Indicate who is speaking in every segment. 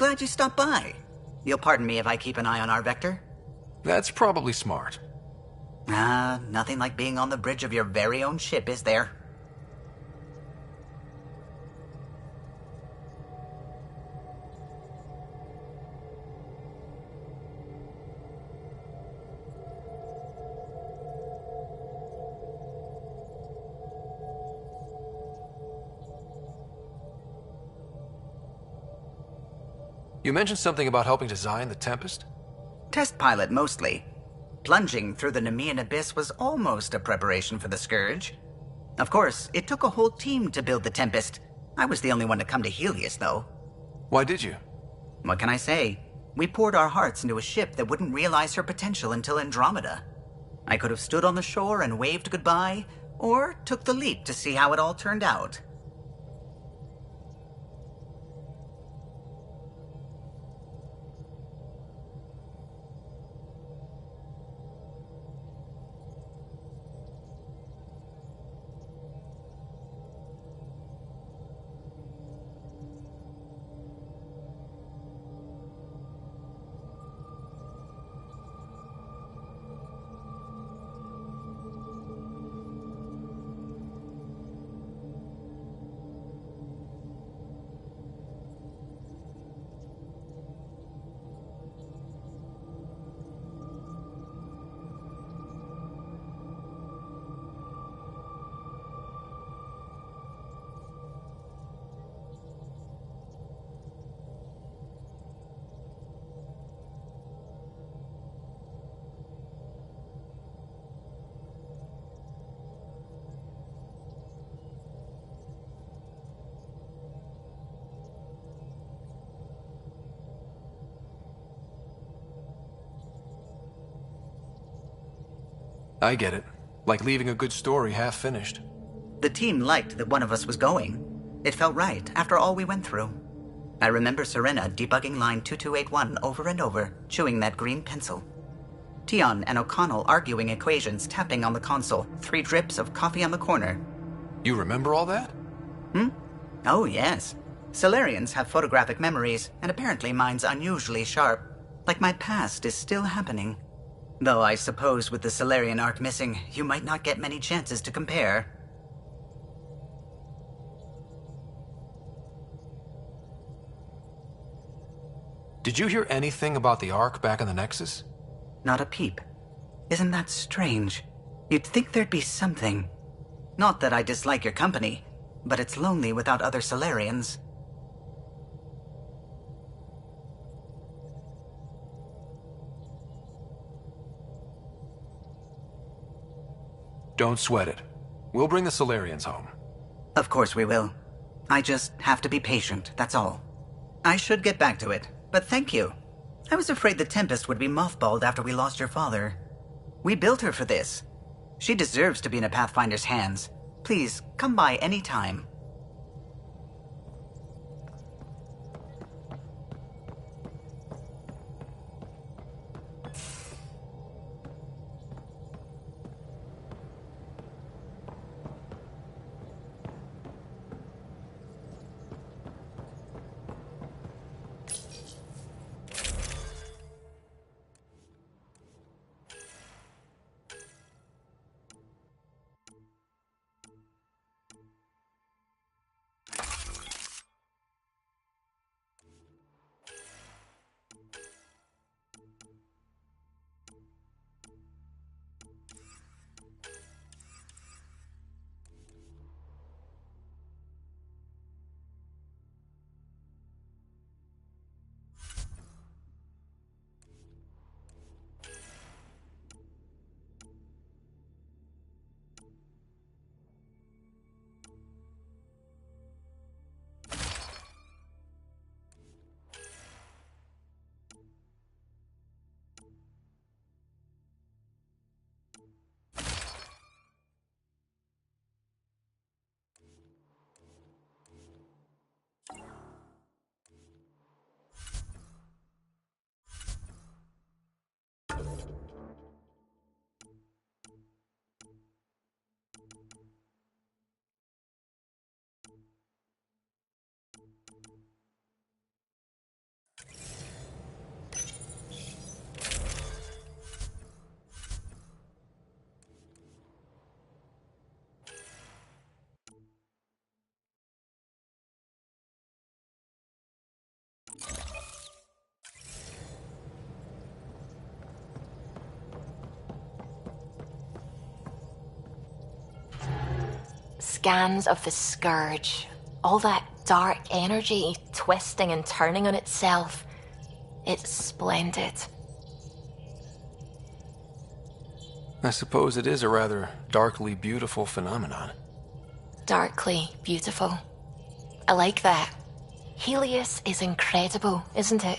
Speaker 1: glad you stopped by. You'll pardon me if I keep an eye on our vector?
Speaker 2: That's probably smart.
Speaker 1: Nothing like being on the bridge of your very own ship, is there?
Speaker 2: You mentioned something about helping design the Tempest?
Speaker 1: Test pilot, mostly. Plunging through the Nemean abyss was almost a preparation for the Scourge. Of course, it took a whole team to build the Tempest. I was the only one to come to Helios, though.
Speaker 2: Why did you?
Speaker 1: What can I say? We poured our hearts into a ship that wouldn't realize her potential until Andromeda. I could have stood on the shore and waved goodbye, or took the leap to see how it all turned out.
Speaker 2: I get it. Like leaving a good story half-finished.
Speaker 1: The team liked that one of us was going. It felt right, after all we went through. I remember Serena debugging line 2281 over and over, chewing that green pencil. Tion and O'Connell arguing equations, tapping on the console, 3 drips of coffee on the corner.
Speaker 2: You remember all that?
Speaker 1: Oh, yes. Solarians have photographic memories, and apparently mine's unusually sharp. Like my past is still happening. Though I suppose with the Solarian arc missing, you might not get many chances to compare.
Speaker 2: Did you hear anything about the Ark back in the Nexus?
Speaker 1: Not a peep. Isn't that strange? You'd think there'd be something. Not that I dislike your company, but it's lonely without other Solarians.
Speaker 2: Don't sweat it. We'll bring the Solarians home.
Speaker 1: Of course we will. I just have to be patient, that's all. I should get back to it, but thank you. I was afraid the Tempest would be mothballed after we lost your father. We built her for this. She deserves to be in a Pathfinder's hands. Please, come by any time.
Speaker 3: scans of the Scourge, all that dark energy twisting and turning on itself. It's splendid.
Speaker 2: I suppose it is a rather darkly beautiful phenomenon.
Speaker 3: Darkly beautiful. I like that. Helios is incredible, isn't it?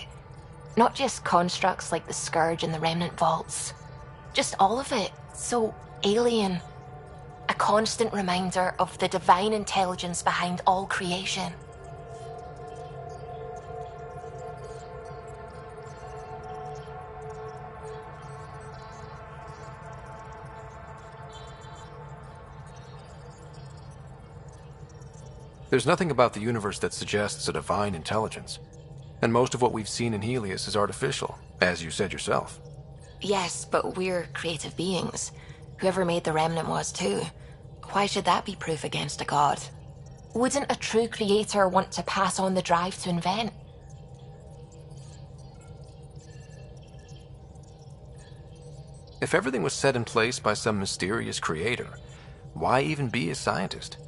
Speaker 3: Not just constructs like the Scourge and the Remnant Vaults. Just all of it. So alien. A constant reminder of the divine intelligence behind all creation.
Speaker 2: There's nothing about the universe that suggests a divine intelligence. And most of what we've seen in Helios is artificial, as you said yourself.
Speaker 3: Yes, but we're creative beings. Whoever made the Remnant was too. Why should that be proof against a god? Wouldn't a true creator want to pass on the drive to invent?
Speaker 2: If everything was set in place by some mysterious creator, why even be a scientist?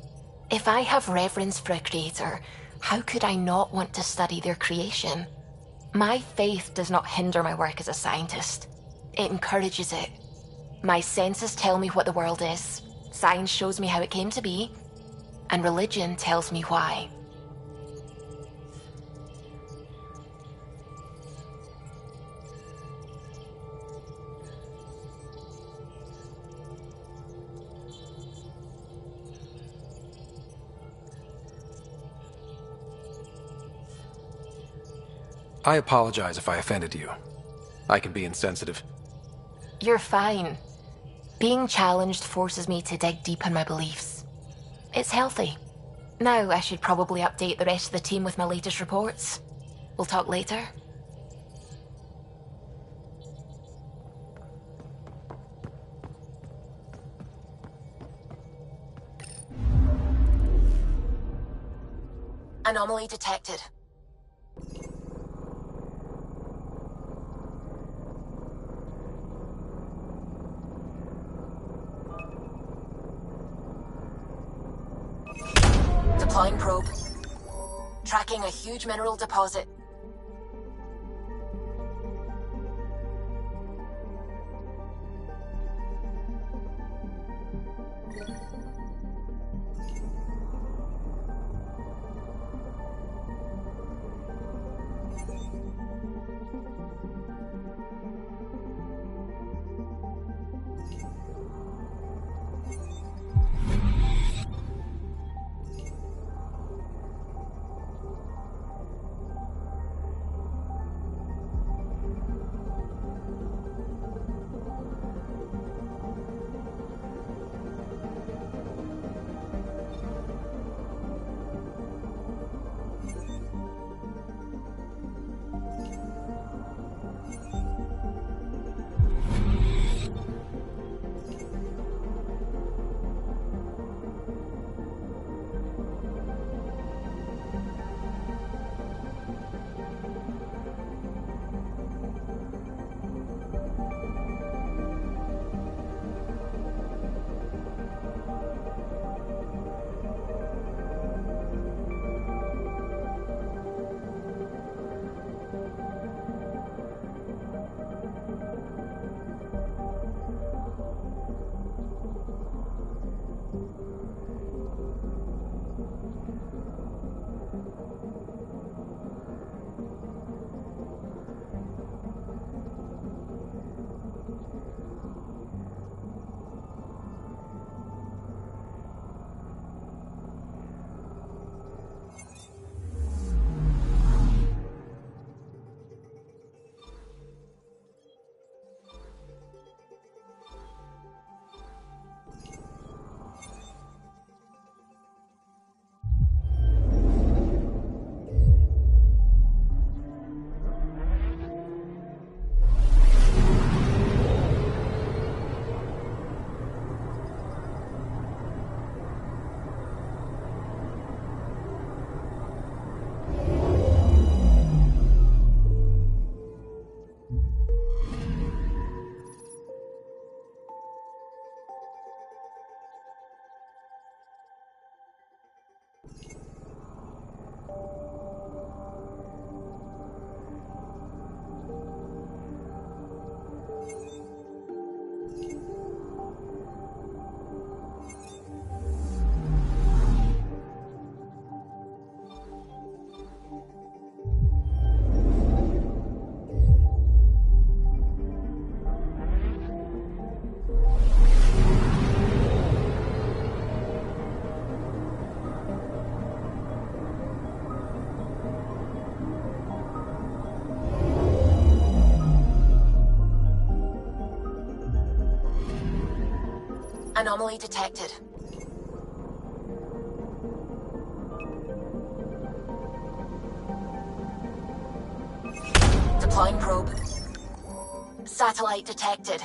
Speaker 3: If I have reverence for a creator, how could I not want to study their creation? My faith does not hinder my work as a scientist. It encourages it. My senses tell me what the world is. Science shows me how it came to be. And religion tells me why.
Speaker 2: I apologize if I offended you. I can be insensitive.
Speaker 3: You're fine. Being challenged forces me to dig deep in my beliefs. It's healthy. Now I should probably update the rest of the team with my latest reports. We'll talk later. Anomaly detected. Deploying probe. Tracking a huge mineral deposit. Anomaly detected. Deploying probe. Satellite detected.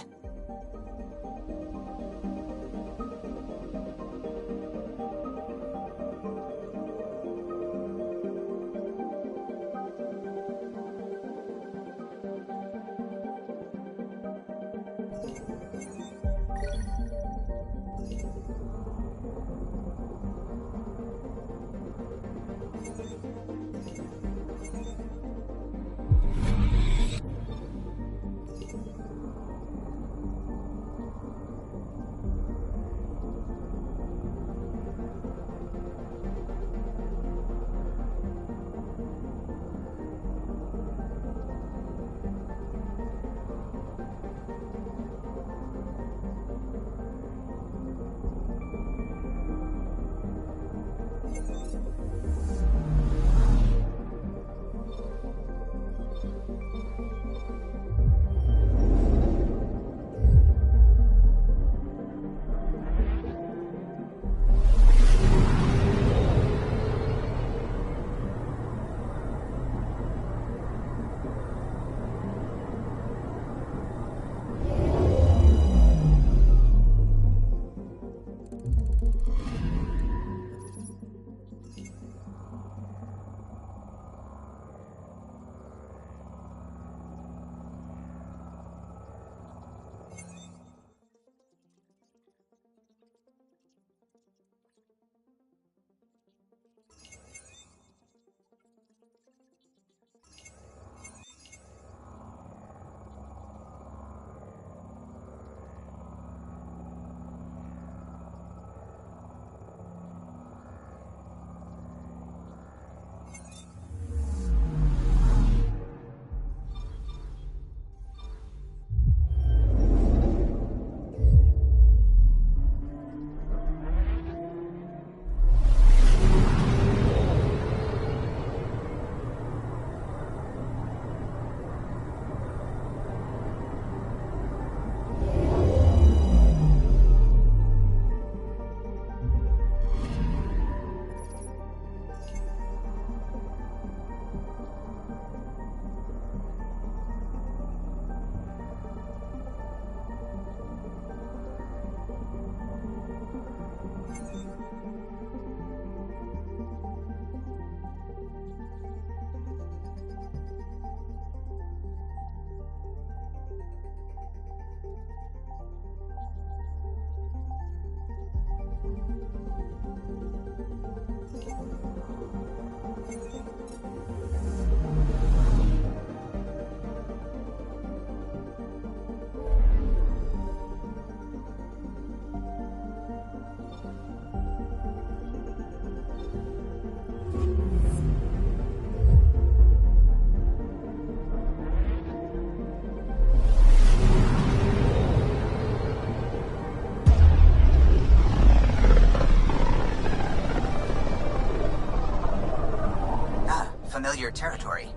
Speaker 1: Familiar territory.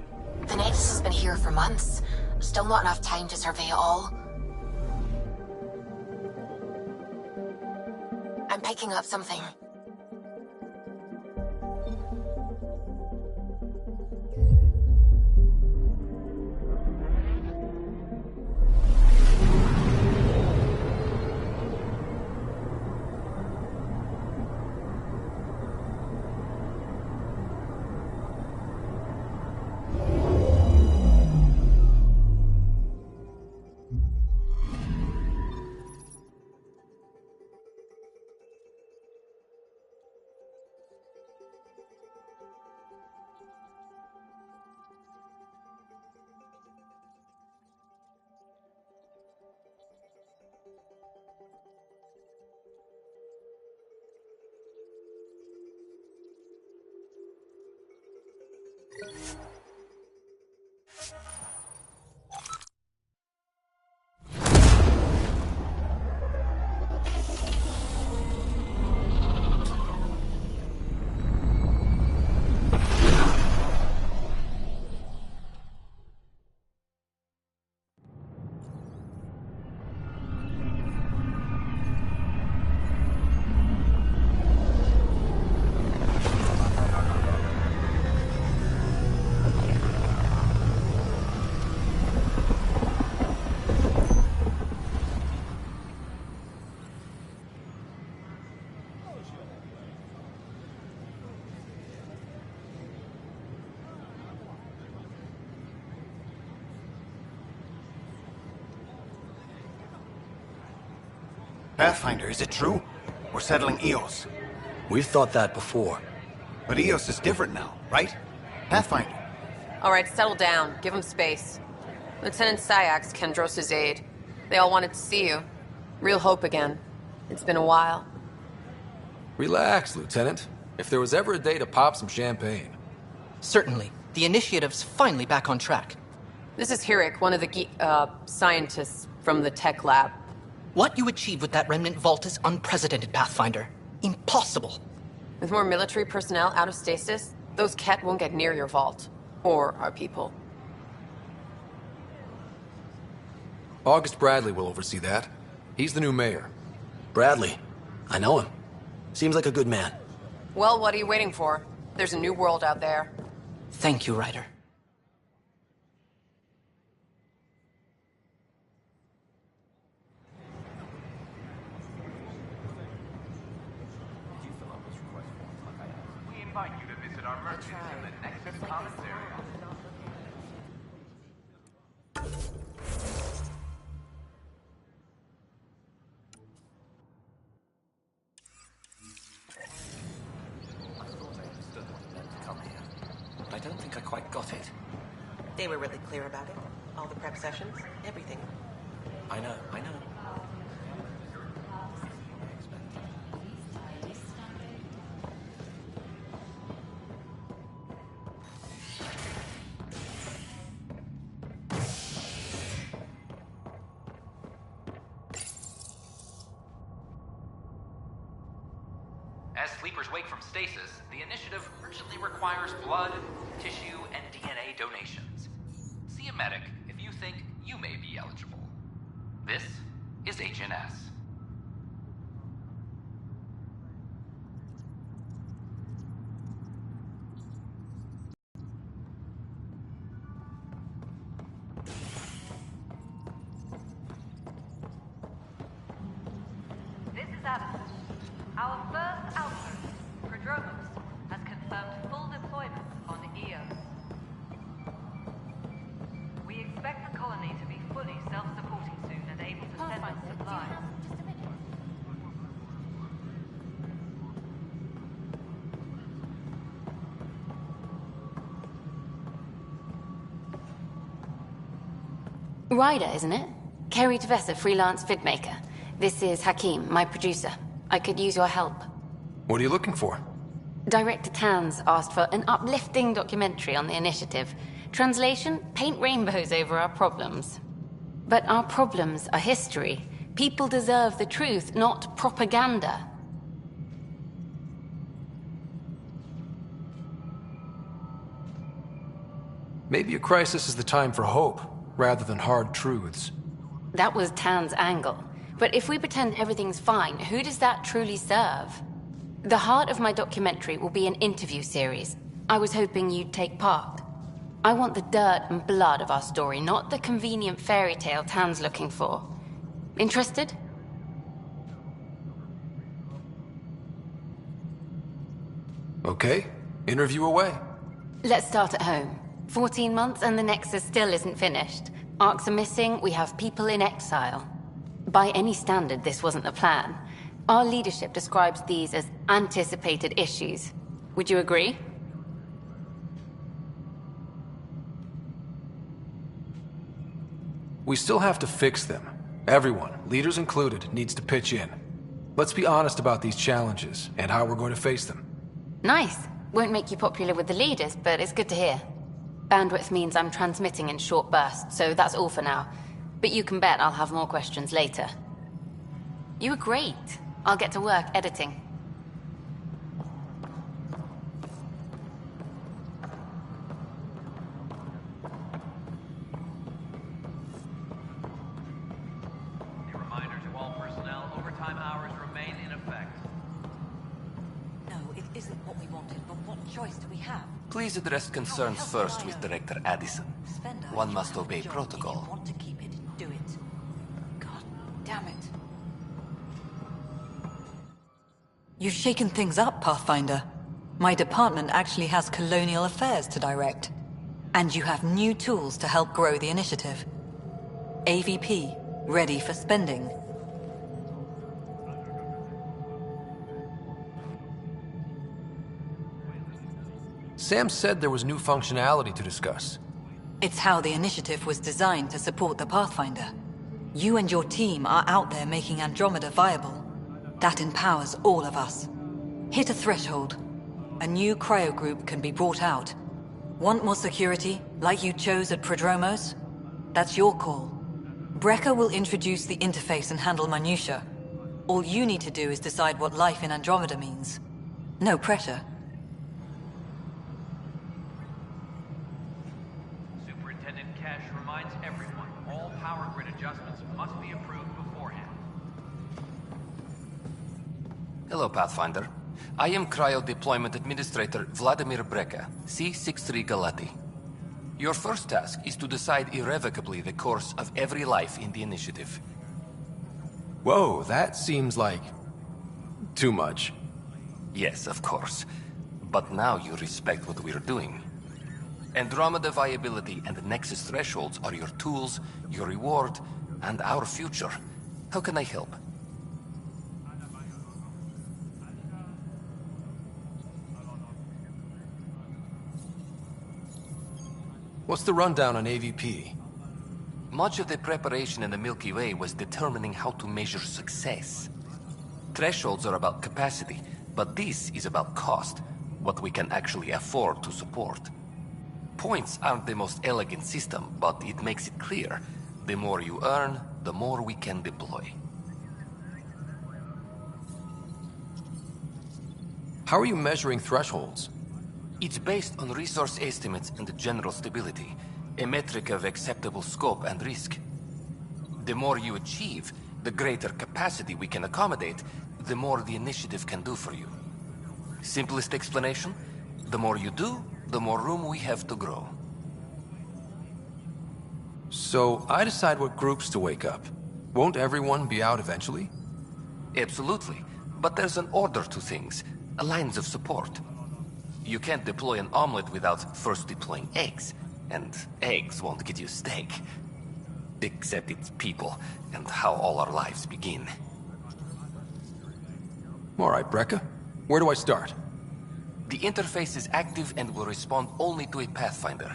Speaker 3: The Nexus has been here for months. Still not enough time to survey it all. I'm picking up something.
Speaker 4: Pathfinder, is it true? We're settling Eos.
Speaker 5: We've thought that before.
Speaker 4: But Eos is different now, right? Pathfinder.
Speaker 6: All right, settle down. Give him space. Lieutenant Syax, Kendros' aide. They all wanted to see you. Real hope again. It's been a while.
Speaker 2: Relax, Lieutenant. If there was ever a day to pop some champagne.
Speaker 7: Certainly. The initiative's finally back on track.
Speaker 6: This is Hirik, one of the scientists from the tech lab.
Speaker 7: What you achieved with that remnant vault is unprecedented, Pathfinder. Impossible.
Speaker 6: With more military personnel out of stasis, those Ket won't get near your vault. Or our people.
Speaker 2: August Bradley will oversee that. He's the new mayor.
Speaker 5: Bradley. I know him. Seems like a good man.
Speaker 6: Well, what are you waiting for? There's a new world out there.
Speaker 7: Thank you, Ryder.
Speaker 8: We invite you to visit our merchants in the Nexus Commons area.
Speaker 9: I don't think I quite got it.
Speaker 10: They were really clear about it. All the prep sessions, everything.
Speaker 9: I know.
Speaker 8: As sleepers wake from stasis, the initiative urgently requires blood, tissue, and DNA donations. See a medic if you think you may be eligible. This is HNS.
Speaker 11: This is Addison. Our first outpost, Prodromos, has confirmed full deployment on Eos. We expect the colony to be fully self-supporting soon and able to send us supplies.
Speaker 12: Ryder, isn't it? Kerry Tvessa, freelance vidmaker. This is Hakim, my producer. I could use your help.
Speaker 2: What are you looking for?
Speaker 12: Director Tans asked for an uplifting documentary on the initiative. Translation, paint rainbows over our problems. But our problems are history. People deserve the truth, not propaganda.
Speaker 2: Maybe a crisis is the time for hope, rather than hard truths.
Speaker 12: That was Tan's angle. But if we pretend everything's fine, who does that truly serve? The heart of my documentary will be an interview series. I was hoping you'd take part. I want the dirt and blood of our story, not the convenient fairy tale Tan's looking for. Interested?
Speaker 2: Okay, interview away.
Speaker 12: Let's start at home. 14 months and the Nexus still isn't finished. Arcs are missing, we have people in exile. By any standard, this wasn't the plan. Our leadership describes these as anticipated issues. Would you agree?
Speaker 2: We still have to fix them. Everyone, leaders included, needs to pitch in. Let's be honest about these challenges and how we're going to face them.
Speaker 12: Nice. Won't make you popular with the leaders, but it's good to hear. Bandwidth means I'm transmitting in short bursts, so that's all for now. But you can bet I'll have more questions later. You were great. I'll get to work editing.
Speaker 8: A reminder to all personnel, overtime hours remain in effect.
Speaker 10: No, it isn't what we wanted, but what choice do we have?
Speaker 9: Please address concerns first with Director Addison.
Speaker 10: Spend our
Speaker 9: One must
Speaker 10: job
Speaker 9: obey
Speaker 10: if you
Speaker 9: protocol.
Speaker 10: want to keep it, do it. God damn it.
Speaker 13: You've shaken things up, Pathfinder. My department actually has colonial affairs to direct. And you have new tools to help grow the initiative. AVP, ready for spending.
Speaker 2: Sam said there was new functionality to discuss.
Speaker 13: It's how the initiative was designed to support the Pathfinder. You and your team are out there making Andromeda viable. That empowers all of us. Hit a threshold. A new cryo group can be brought out. Want more security, like you chose at Prodromos? That's your call. Brecker will introduce the interface and handle minutiae. All you need to do is decide what life in Andromeda means. No pressure.
Speaker 8: Superintendent Cash reminds everyone all power grid adjustments must be approved beforehand.
Speaker 9: Hello, Pathfinder. I am Cryo Deployment Administrator Vladimir Breca, C-63 Galati. Your first task is to decide irrevocably the course of every life in the initiative.
Speaker 2: Whoa, that seems like... too much.
Speaker 9: Yes, of course. But now you respect what we're doing. Andromeda viability and Nexus thresholds are your tools, your reward, and our future. How can I help?
Speaker 2: What's the rundown on AVP?
Speaker 9: Much of the preparation in the Milky Way was determining how to measure success. Thresholds are about capacity, but this is about cost, what we can actually afford to support. Points aren't the most elegant system, but it makes it clear. The more you earn, the more we can deploy.
Speaker 2: How are you measuring thresholds?
Speaker 9: It's based on resource estimates and general stability, a metric of acceptable scope and risk. The more you achieve, the greater capacity we can accommodate, the more the initiative can do for you. Simplest explanation, the more you do, the more room we have to grow.
Speaker 2: So, I decide what groups to wake up. Won't everyone be out eventually?
Speaker 9: Absolutely, but there's an order to things, lines of support. You can't deploy an omelet without first deploying eggs, and eggs won't get you steak. Except it's people, and how all our lives begin.
Speaker 2: Alright, Breca. Where do I start?
Speaker 9: The interface is active and will respond only to a Pathfinder.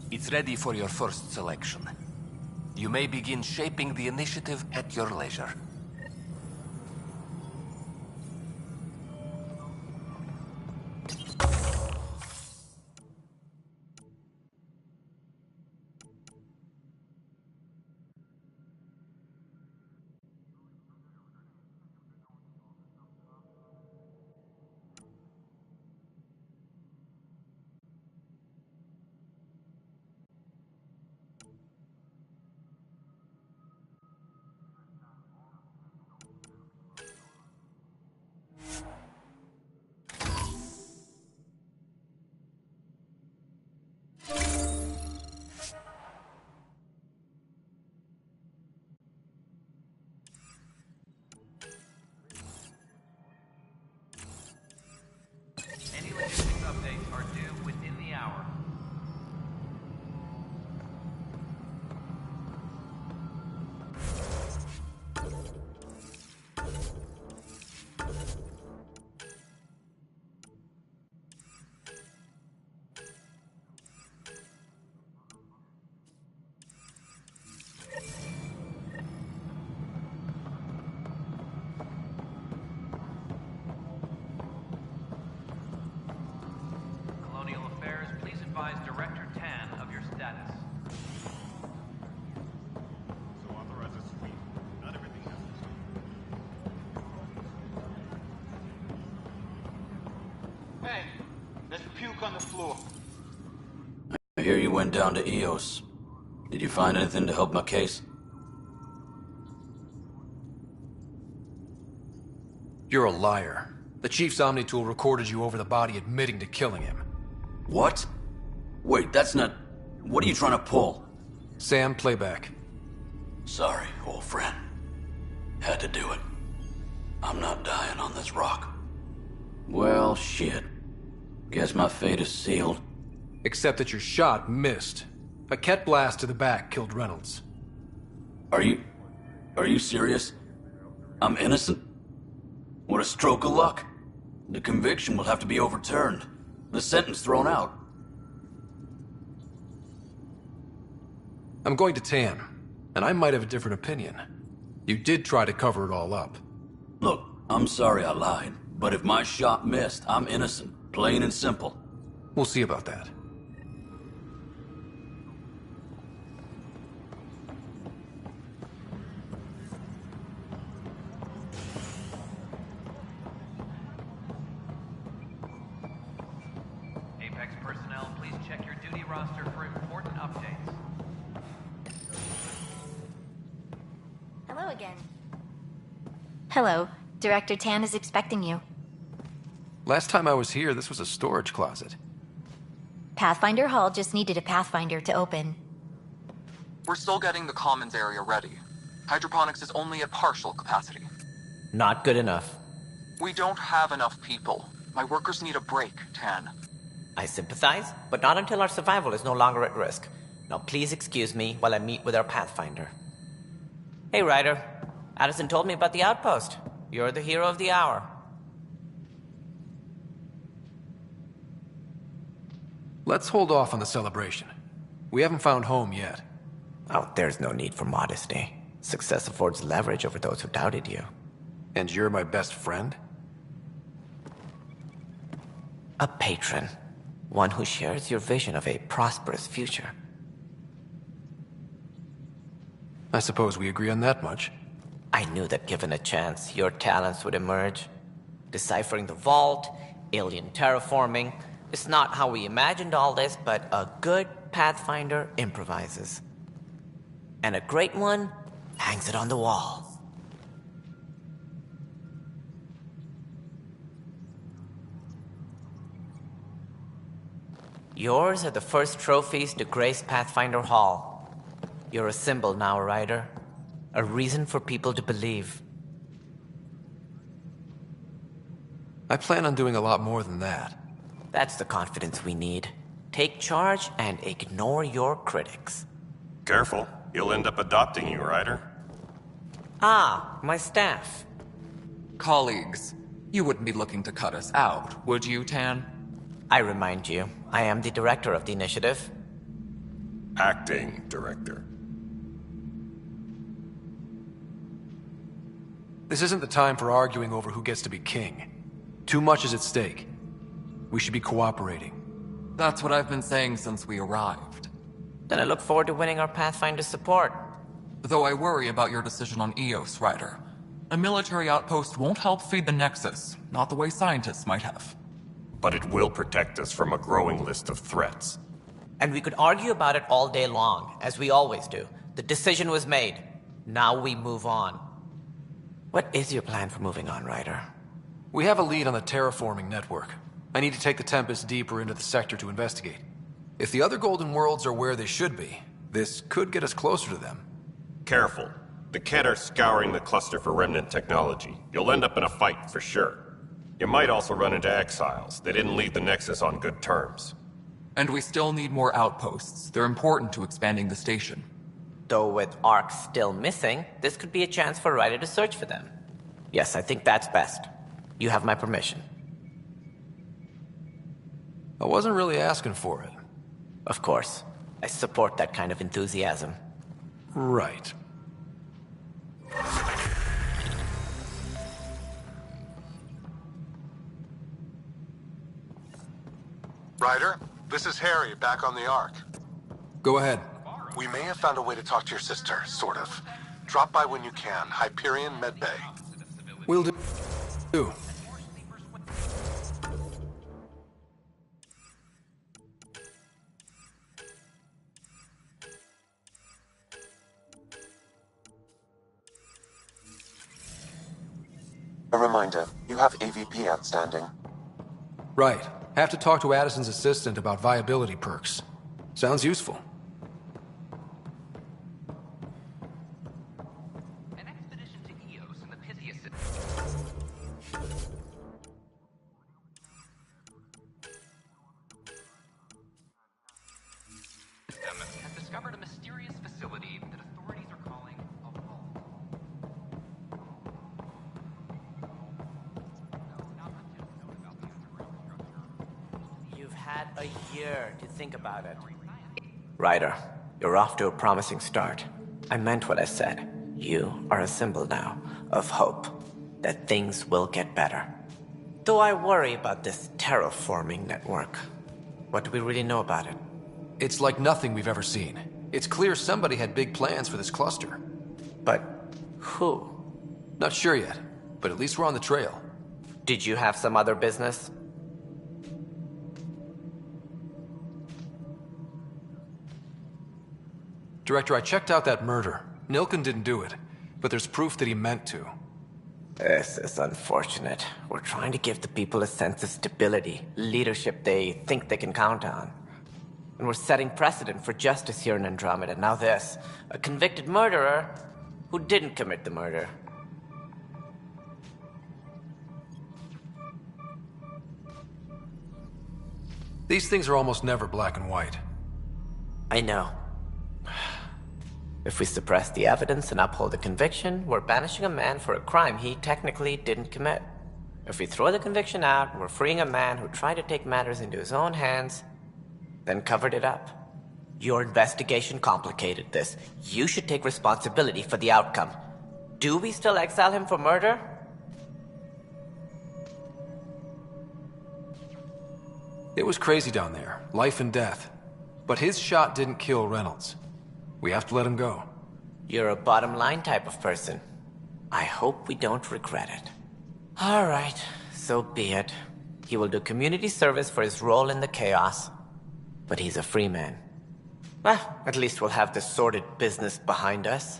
Speaker 9: It's ready for your first selection. You may begin shaping the initiative at your leisure.
Speaker 8: Any logistics updates are due within the hour. Colonial Affairs, please advise Director Tan of your status.
Speaker 14: So authorize a sweep. Not everything has to
Speaker 5: Hey, there's puke on the floor.
Speaker 15: I hear you went down to EOS. Did you find anything to help my case?
Speaker 2: You're a liar. The Chief's Omni-tool recorded you over the body admitting to killing him.
Speaker 15: What? Wait, that's not... What are you trying to pull?
Speaker 2: Sam, playback.
Speaker 15: Sorry, old friend. Had to do it. I'm not dying on this rock. Well, shit. Guess my fate is sealed.
Speaker 2: Except that your shot missed. A Ket blast to the back killed Reynolds.
Speaker 15: Are you serious? I'm innocent? What a stroke of luck. The conviction will have to be overturned. The sentence thrown out.
Speaker 2: I'm going to Tan, and I might have a different opinion. You did try to cover it all up.
Speaker 15: Look, I'm sorry I lied, but if my shot missed, I'm innocent. Plain and simple.
Speaker 2: We'll see about that.
Speaker 8: Apex personnel, please check your duty roster for important updates.
Speaker 16: Hello again. Hello. Director Tan is expecting you.
Speaker 2: Last time I was here, this was a storage closet.
Speaker 16: Pathfinder Hall just needed a Pathfinder to open.
Speaker 17: We're still getting the commons area ready. Hydroponics is only at partial capacity.
Speaker 18: Not good enough.
Speaker 17: We don't have enough people. My workers need a break, Tan.
Speaker 18: I sympathize, but not until our survival is no longer at risk. Now please excuse me while I meet with our Pathfinder. Hey, Ryder. Addison told me about the outpost. You're the hero of the hour.
Speaker 2: Let's hold off on the celebration. We haven't found home yet.
Speaker 18: Oh, there's no need for modesty. Success affords leverage over those who doubted you.
Speaker 2: And you're my best friend?
Speaker 18: A patron. One who shares your vision of a prosperous future.
Speaker 2: I suppose we agree on that much.
Speaker 18: I knew that given a chance, your talents would emerge. Deciphering the vault, alien terraforming. It's not how we imagined all this, but a good Pathfinder improvises. And a great one hangs it on the wall. Yours are the first trophies to grace Pathfinder Hall. You're a symbol now, Ryder. A reason for people to believe.
Speaker 2: I plan on doing a lot more than that.
Speaker 18: That's the confidence we need. Take charge and ignore your critics.
Speaker 14: Careful. He'll end up adopting you, Ryder.
Speaker 18: Ah, my staff.
Speaker 17: Colleagues, you wouldn't be looking to cut us out, would you, Tan?
Speaker 18: I remind you, I am the director of the initiative.
Speaker 14: Acting director.
Speaker 2: This isn't the time for arguing over who gets to be king. Too much is at stake. We should be cooperating.
Speaker 17: That's what I've been saying since we arrived.
Speaker 18: Then I look forward to winning our Pathfinder's support.
Speaker 17: Though I worry about your decision on Eos, Ryder. A military outpost won't help feed the Nexus, not the way scientists might have.
Speaker 14: But it will protect us from a growing list of threats.
Speaker 18: And we could argue about it all day long, as we always do. The decision was made. Now we move on. What is your plan for moving on, Ryder?
Speaker 2: We have a lead on the terraforming network. I need to take the Tempest deeper into the sector to investigate. If the other Golden Worlds are where they should be, this could get us closer to them.
Speaker 14: Careful. The Kett are scouring the cluster for remnant technology. You'll end up in a fight for sure. You might also run into exiles. They didn't leave the Nexus on good terms.
Speaker 17: And we still need more outposts. They're important to expanding the station.
Speaker 18: Though with Ark still missing, this could be a chance for Ryder to search for them. Yes, I think that's best. You have my permission.
Speaker 2: I wasn't really asking for it.
Speaker 18: Of course. I support that kind of enthusiasm.
Speaker 2: Right.
Speaker 19: Ryder, this is Harry, back on the Ark.
Speaker 2: Go ahead.
Speaker 19: We may have found a way to talk to your sister, sort of. Drop by when you can. Hyperion Medbay.
Speaker 2: We'll do.
Speaker 20: A reminder, you have AVP outstanding.
Speaker 2: Right. Have to talk to Addison's assistant about viability perks. Sounds useful.
Speaker 8: An expedition to Eos in the Pythia system has discovered a mysterious facility that authorities are calling a vault.
Speaker 18: You've had a year to think about it. Ryder, you're off to a promising start. I meant what I said. You are a symbol now of hope that things will get better. Though I worry about this terraforming network. What do we really know about it?
Speaker 2: It's like nothing we've ever seen. It's clear somebody had big plans for this cluster.
Speaker 18: But who?
Speaker 2: Not sure yet, but at least we're on the trail.
Speaker 18: Did you have some other business?
Speaker 2: Director, I checked out that murder. Nilken didn't do it, but there's proof that he meant to.
Speaker 18: This is unfortunate. We're trying to give the people a sense of stability, leadership they think they can count on. And we're setting precedent for justice here in Andromeda. Now this, a convicted murderer who didn't commit the murder.
Speaker 2: These things are almost never black and white.
Speaker 18: I know. If we suppress the evidence and uphold the conviction, we're banishing a man for a crime he technically didn't commit. If we throw the conviction out, we're freeing a man who tried to take matters into his own hands, then covered it up. Your investigation complicated this. You should take responsibility for the outcome. Do we still exile him for murder?
Speaker 2: It was crazy down there, life and death. But his shot didn't kill Reynolds. We have to let him go.
Speaker 18: You're a bottom line type of person. I hope we don't regret it. All right, so be it. He will do community service for his role in the chaos. But he's a free man. Well, at least we'll have the sordid business behind us.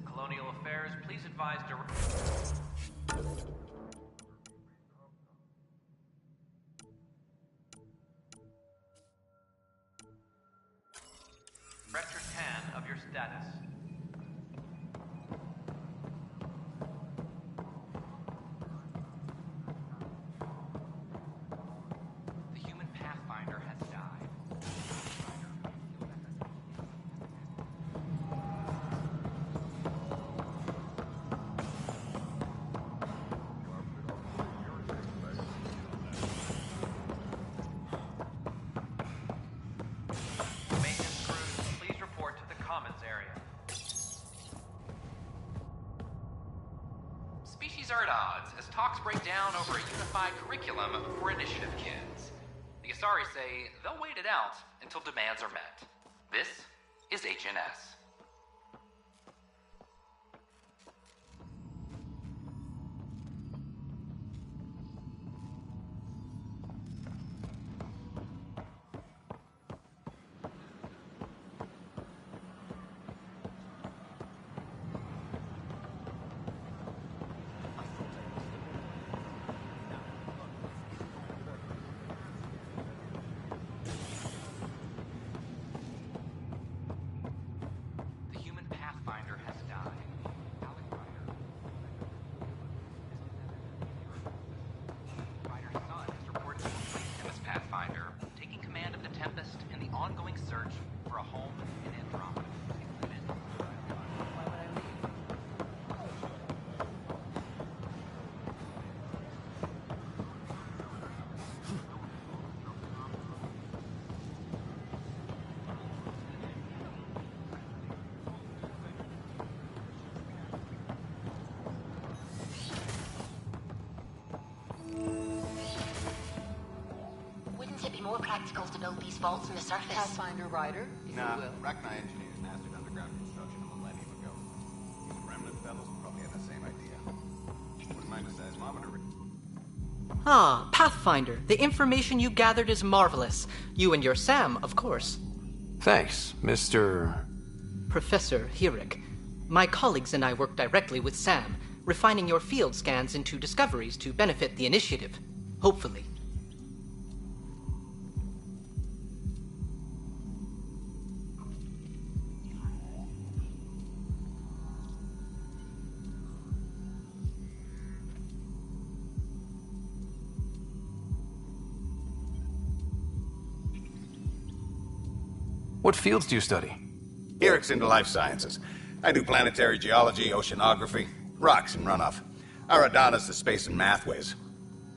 Speaker 8: Colonial Affairs, please advise Director 10 of your status. The human Pathfinder has died. Maintenance crews, please report to the commons area. Species are at odds as talks break down over a unified curriculum for initiative kids. The Asari say they'll wait it out until demands are met. This is HNS. The human Pathfinder has died. Alec Ryder's son has reported to replace him as Pathfinder, taking command of the Tempest in the ongoing search for a home in Andromeda.
Speaker 3: Wouldn't it be more practical to build these vaults on the surface?
Speaker 10: Pathfinder Ryder, if
Speaker 4: Nah,
Speaker 10: you will.
Speaker 4: Rachni engineers mastered underground construction a millennium ago. These remnant fellows probably had the same idea. Wouldn't mind a seismometer.
Speaker 7: Ah, Pathfinder. The information you gathered is marvelous. You and your Sam, of course.
Speaker 2: Thanks, Mr.
Speaker 7: Professor Hirik. My colleagues and I work directly with Sam, refining your field scans into discoveries to benefit the initiative. Hopefully,
Speaker 2: What fields do you study?
Speaker 4: Eric's into life sciences. I do planetary geology, oceanography, rocks and runoff. Aradana's the space and math whiz.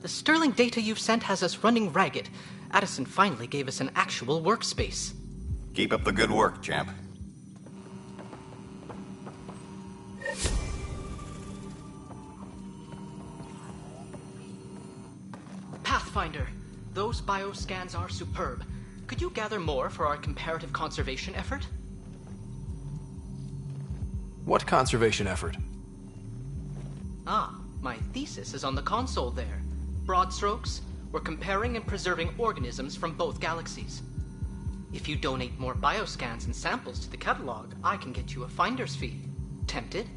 Speaker 7: The Sterling data you've sent has us running ragged. Addison finally gave us an actual workspace.
Speaker 4: Keep up the good work, champ.
Speaker 7: Pathfinder, those bioscans are superb. Could you gather more for our comparative conservation effort?
Speaker 2: What conservation effort?
Speaker 7: Ah, my thesis is on the console there. Broad strokes, we're comparing and preserving organisms from both galaxies. If you donate more bioscans and samples to the catalog, I can get you a finder's fee. Tempted?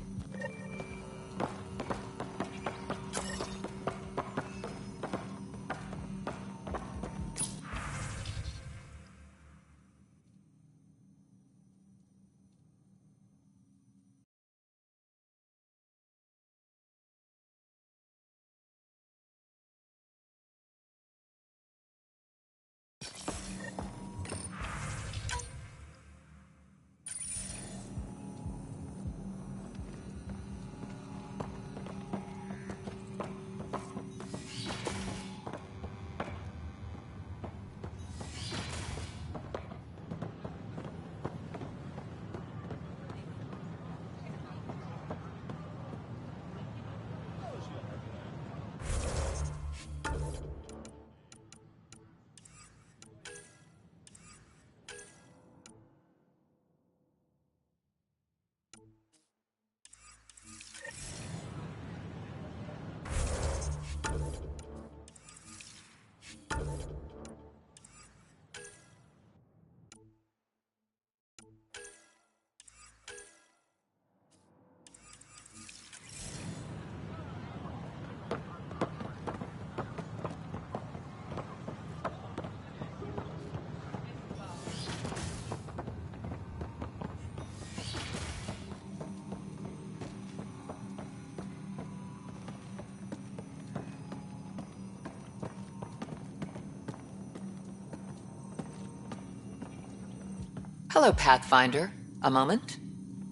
Speaker 21: Hello, Pathfinder. A moment?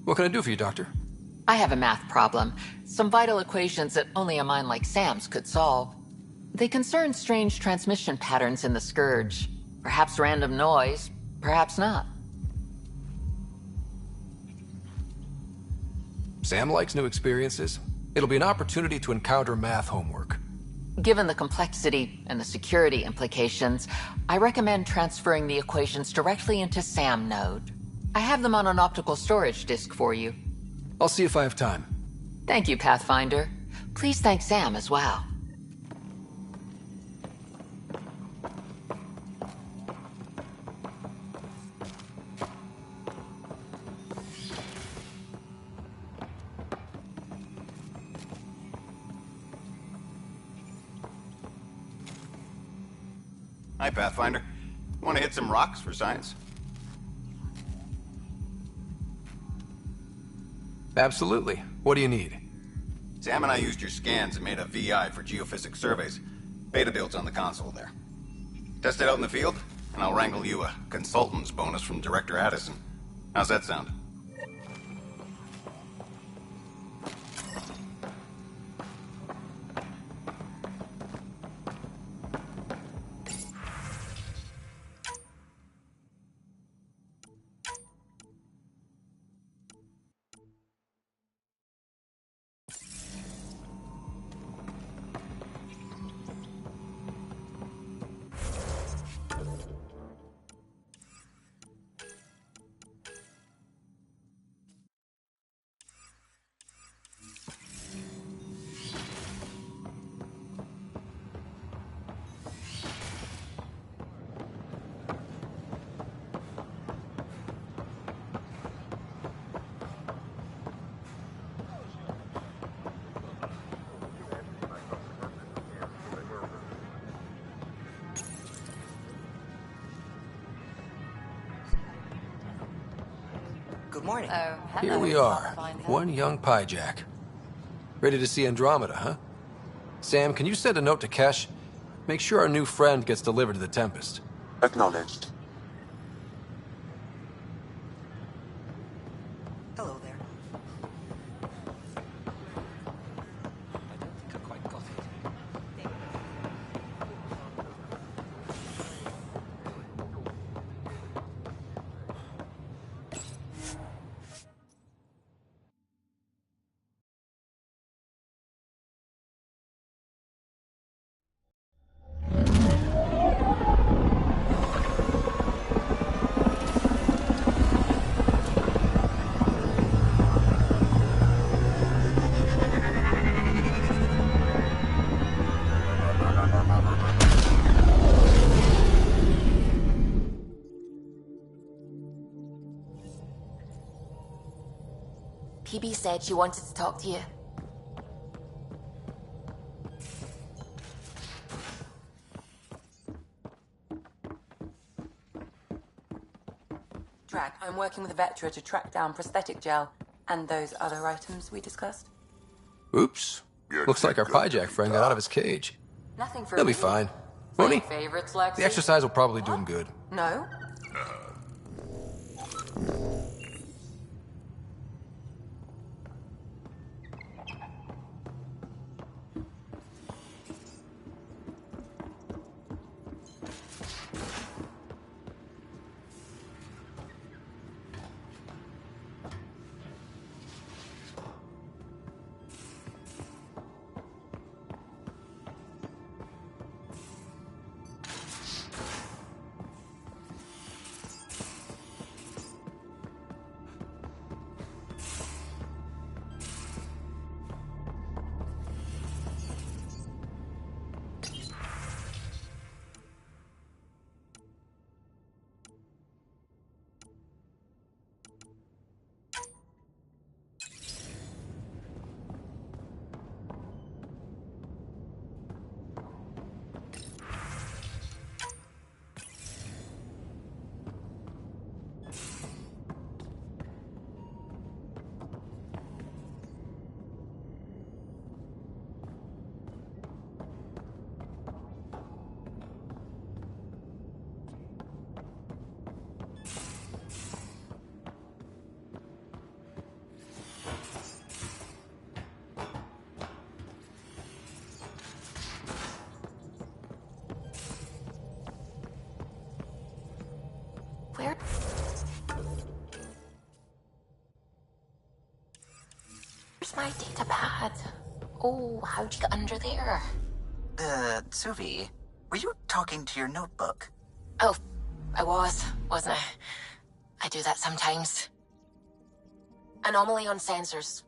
Speaker 2: What can I do for you, Doctor?
Speaker 21: I have a math problem. Some vital equations that only a mind like Sam's could solve. They concern strange transmission patterns in the Scourge. Perhaps random noise, perhaps not.
Speaker 2: Sam likes new experiences. It'll be an opportunity to encounter math homework.
Speaker 21: Given the complexity and the security implications, I recommend transferring the equations directly into SAM node. I have them on an optical storage disk for you.
Speaker 2: I'll see if I have time.
Speaker 21: Thank you, Pathfinder. Please thank Sam as well.
Speaker 4: Hi, Pathfinder. Want to hit some rocks for science?
Speaker 2: Absolutely. What do you need?
Speaker 4: Sam and I used your scans and made a VI for geophysics surveys. Beta builds on the console there. Test it out in the field, and I'll wrangle you a consultant's bonus from Director Addison. How's that sound?
Speaker 22: Good morning.
Speaker 2: Here we are, one young Pyjack. Ready to see Andromeda, huh? Sam, can you send a note to Kesh? Make sure our new friend gets delivered to the Tempest.
Speaker 20: Acknowledged.
Speaker 13: Hello there.
Speaker 9: I don't think I quite got it.
Speaker 3: PB said she wanted to talk to you.
Speaker 1: Drac, I'm working with Vectra to track down prosthetic gel and those other items we discussed.
Speaker 2: Oops. Looks like our Pyjack friend got out of his cage.
Speaker 1: Nothing for
Speaker 2: He'll be
Speaker 1: me.
Speaker 2: fine. Won't he?
Speaker 1: Playing favorites, Lexi?
Speaker 2: The exercise will probably do him good.
Speaker 1: No?
Speaker 3: Where? Where's my data pad? Oh, how'd you get under there?
Speaker 22: Suvi, were you talking to your notebook?
Speaker 3: Oh, I wasn't I? I do that sometimes. Anomaly on sensors.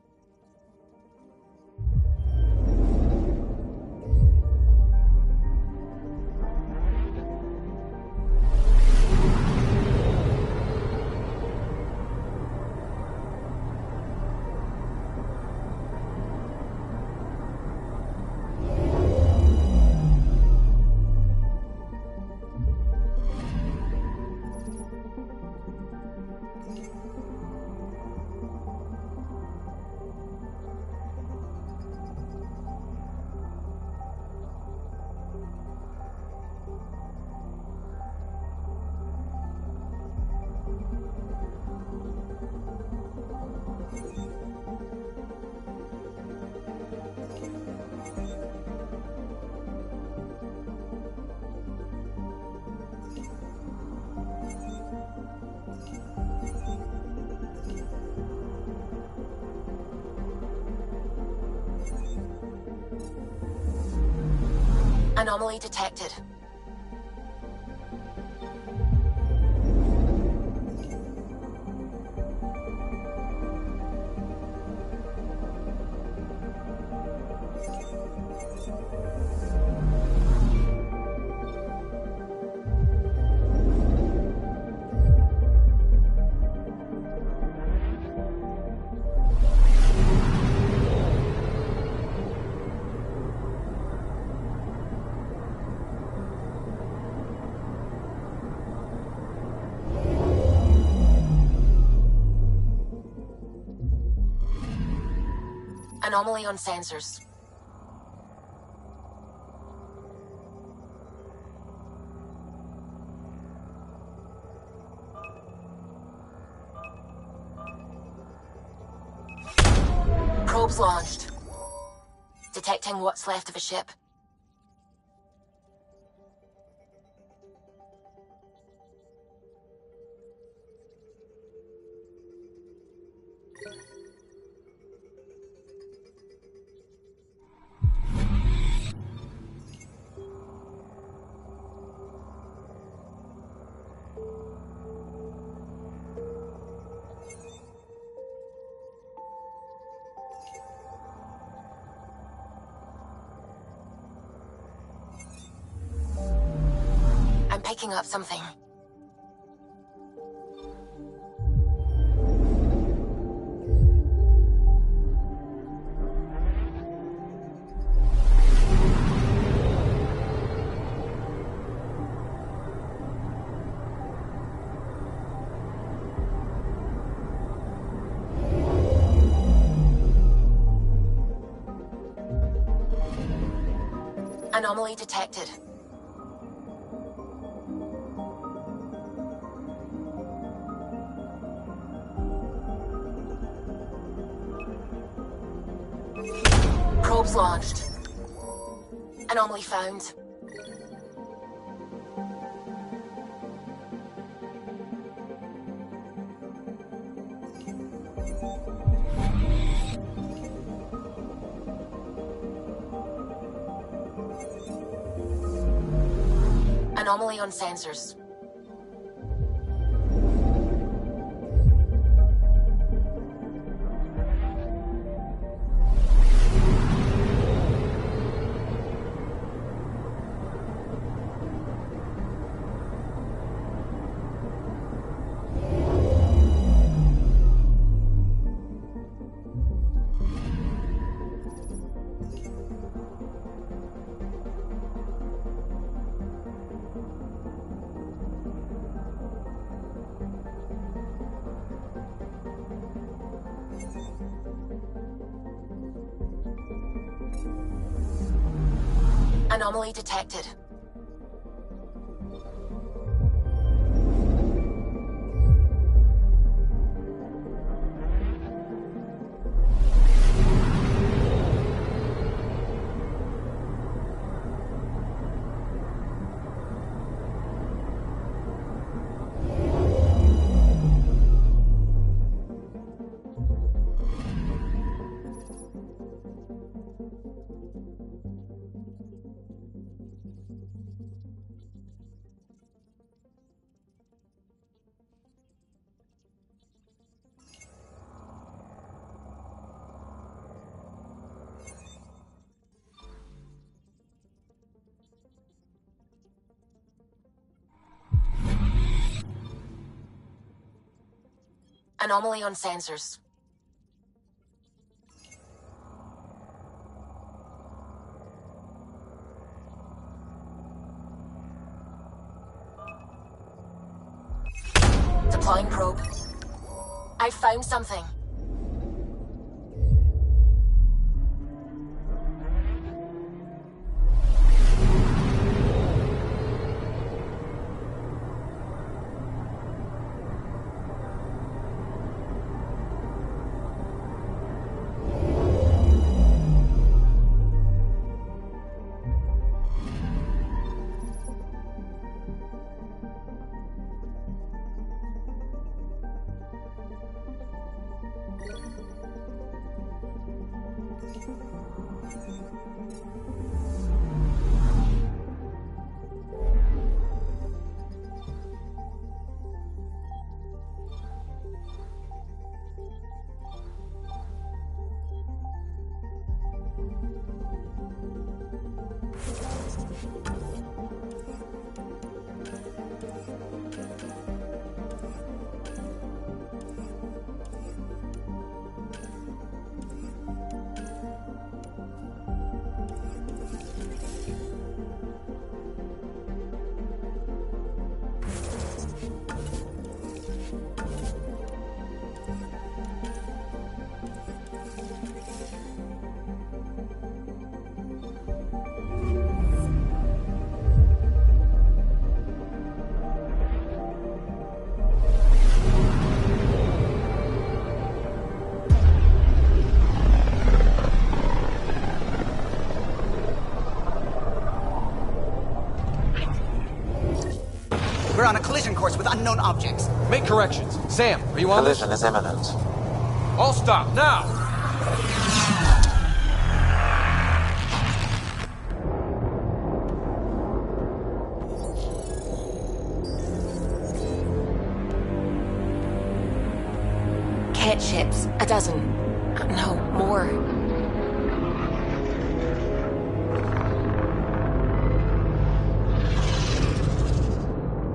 Speaker 3: Anomaly detected. Anomaly on sensors. Probes launched. Detecting what's left of a ship. I'm picking up something. Anomaly detected. Probes launched. Anomaly found. Anomaly on sensors. Anomaly detected. Anomaly on sensors. Deploying probe. I found something.
Speaker 6: with unknown objects.
Speaker 2: Make corrections. Sam, are you on this?
Speaker 20: Collision is imminent.
Speaker 2: All stop, now!
Speaker 3: Ket ships, a dozen. No, more.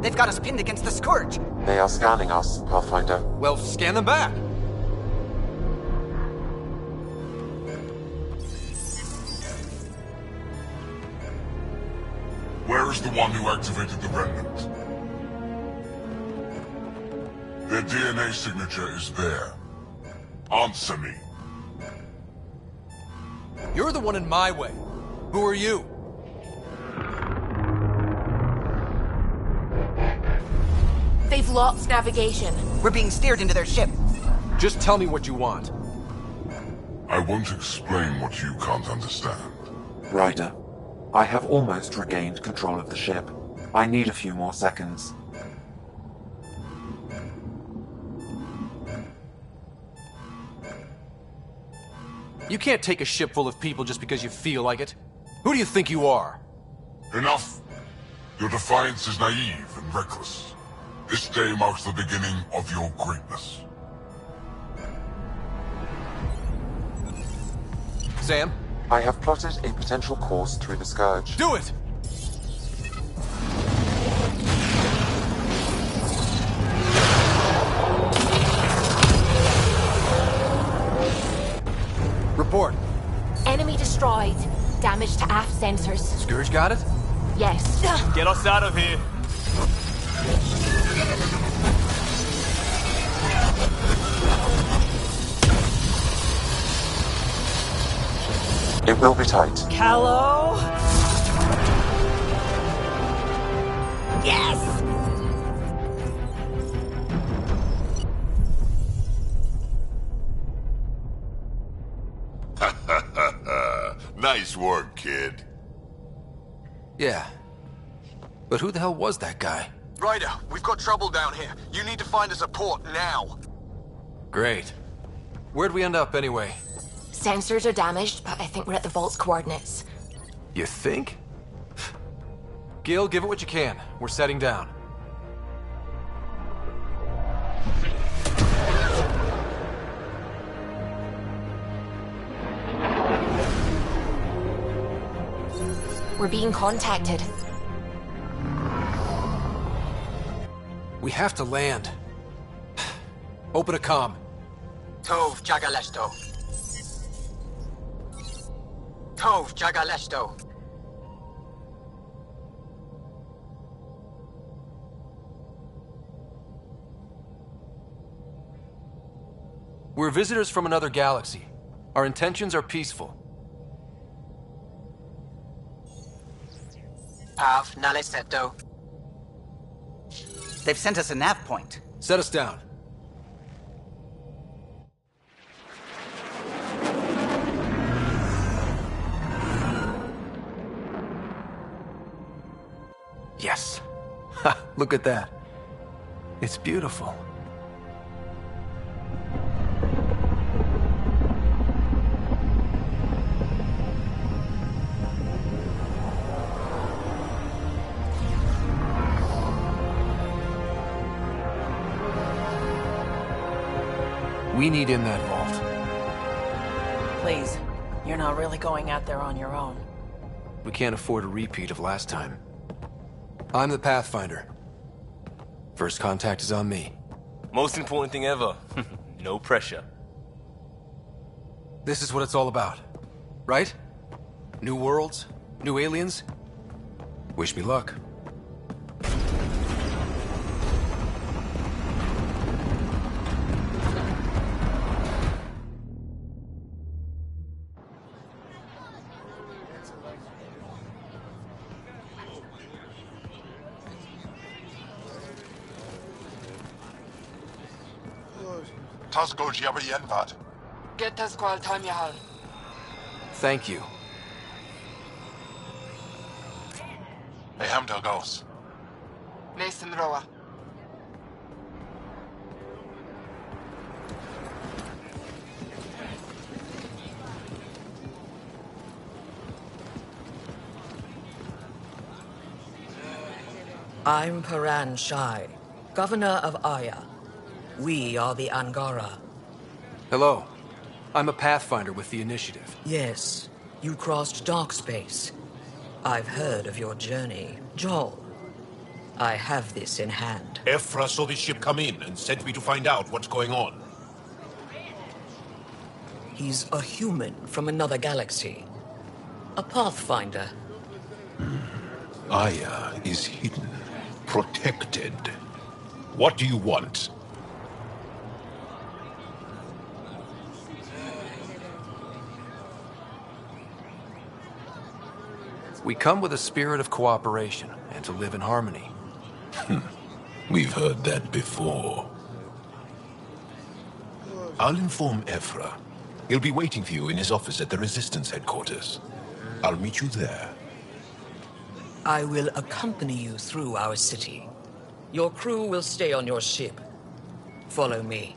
Speaker 6: They've got us pinned against the Scourge.
Speaker 20: They are scanning us, Pathfinder.
Speaker 2: Well, scan them back.
Speaker 11: Where is the one who activated the Remnant? Their DNA signature is there. Answer me.
Speaker 2: You're the one in my way. Who are you?
Speaker 3: They've lost navigation.
Speaker 6: We're being steered into their ship.
Speaker 2: Just tell me what you want.
Speaker 11: I won't explain what you can't understand.
Speaker 20: Ryder, I have almost regained control of the ship. I need a few more seconds.
Speaker 2: You can't take a ship full of people just because you feel like it. Who do you think you are?
Speaker 11: Enough! Your defiance is naive and reckless. This day marks the beginning of your greatness.
Speaker 2: Sam?
Speaker 20: I have plotted a potential course through the Scourge.
Speaker 2: Do it! Report.
Speaker 3: Enemy destroyed. Damage to aft sensors.
Speaker 2: Scourge got it?
Speaker 3: Yes.
Speaker 23: Get us out of here.
Speaker 20: It will be tight.
Speaker 6: Callow? Yes!
Speaker 11: Nice work, kid.
Speaker 2: Yeah. But who the hell was that guy?
Speaker 19: Ryder, we've got trouble down here. You need to find us a port now.
Speaker 2: Great. Where'd we end up anyway?
Speaker 3: Sensors are damaged, but I think we're at the vault's coordinates.
Speaker 2: You think? Gil, give it what you can. We're setting down.
Speaker 3: We're being contacted.
Speaker 2: We have to land. Open a comm.
Speaker 6: Tov Jagaleshto. Tov Jagaleshto.
Speaker 2: We're visitors from another galaxy. Our intentions are peaceful.
Speaker 6: Pav Naleseto. They've sent us a nav point.
Speaker 2: Set us down. Yes. Ha, look at that. It's beautiful. We need in that vault.
Speaker 10: Please, you're not really going out there on your own.
Speaker 2: We can't afford a repeat of last time. I'm the Pathfinder. First contact is on me.
Speaker 23: Most important thing ever. No pressure.
Speaker 2: This is what it's all about, right? New worlds, new aliens. Wish me luck.
Speaker 19: Tasgo Jiabayenvat.
Speaker 10: Get us Squal Tamyahal.
Speaker 2: Thank you.
Speaker 19: Hamdel goes.
Speaker 10: Nasim Roa.
Speaker 5: I'm Paran Shai, Governor of Aya. We are the Angara.
Speaker 2: Hello. I'm a Pathfinder with the Initiative.
Speaker 5: Yes, you crossed dark space. I've heard of your journey, Joel. I have this in hand.
Speaker 12: Ephra saw this ship come in and sent me to find out what's going on.
Speaker 5: He's a human from another galaxy. A Pathfinder.
Speaker 12: Aya is hidden, protected. What do you want?
Speaker 2: We come with a spirit of cooperation and to live in harmony.
Speaker 12: We've heard that before. I'll inform Ephra. He'll be waiting for you in his office at the Resistance headquarters. I'll meet you there.
Speaker 5: I will accompany you through our city. Your crew will stay on your ship. Follow me.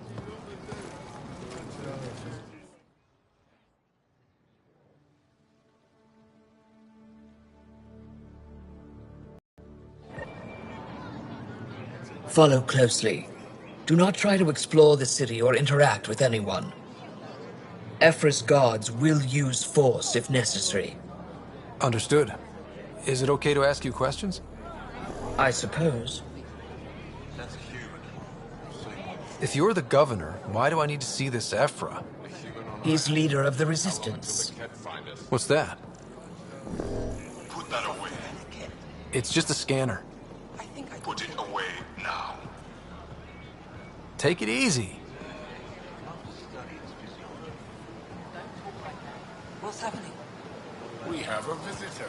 Speaker 5: Follow closely. Do not try to explore the city or interact with anyone. Ephra's guards will use force if necessary.
Speaker 2: Understood. Is it okay to ask you questions?
Speaker 5: I suppose.
Speaker 2: If you're the governor, why do I need to see this Ephra?
Speaker 5: He's leader of the Resistance.
Speaker 2: What's that?
Speaker 12: Put that away.
Speaker 2: It's just a scanner.
Speaker 12: Put it away now.
Speaker 2: Take it easy.
Speaker 10: What's happening?
Speaker 12: We have a visitor.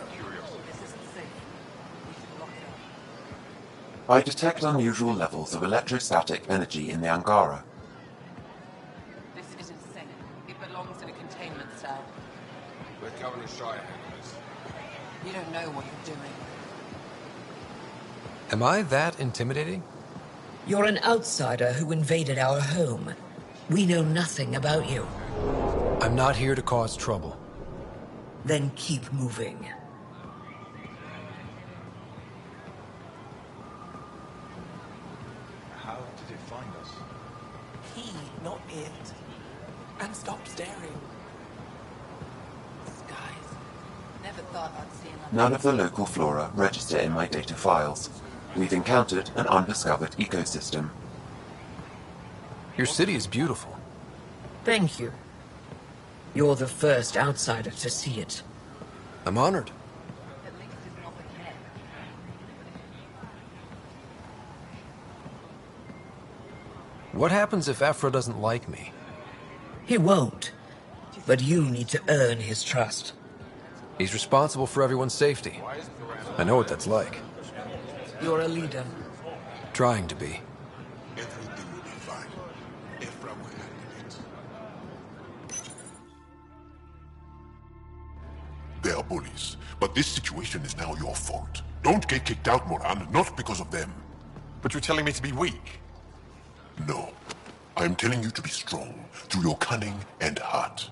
Speaker 20: I detect unusual levels of electrostatic energy in the Angara.
Speaker 21: This is insane. It belongs in a containment cell.
Speaker 12: Let Governor Shire handle this.
Speaker 21: You don't know what you're doing.
Speaker 2: Am I that intimidating?
Speaker 5: You're an outsider who invaded our home. We know nothing about you.
Speaker 2: I'm not here to cause trouble.
Speaker 5: Then keep moving.
Speaker 15: How did it find us?
Speaker 10: He, not it. And stop staring. Skies. Never thought I'd see another.
Speaker 20: None of the local flora register in my data files. We've encountered an undiscovered ecosystem.
Speaker 2: Your city is beautiful.
Speaker 5: Thank you. You're the first outsider to see it.
Speaker 2: I'm honored. What happens if Ephra doesn't like me?
Speaker 5: He won't. But you need to earn his trust.
Speaker 2: He's responsible for everyone's safety. I know what that's like.
Speaker 5: You're a leader.
Speaker 2: Trying to be.
Speaker 12: Everything will be fine. Ephra will handle it. They are bullies, but this situation is now your fault. Don't get kicked out, Moran, not because of them.
Speaker 15: But you're telling me to be weak.
Speaker 12: No. I'm telling you to be strong through your cunning and heart.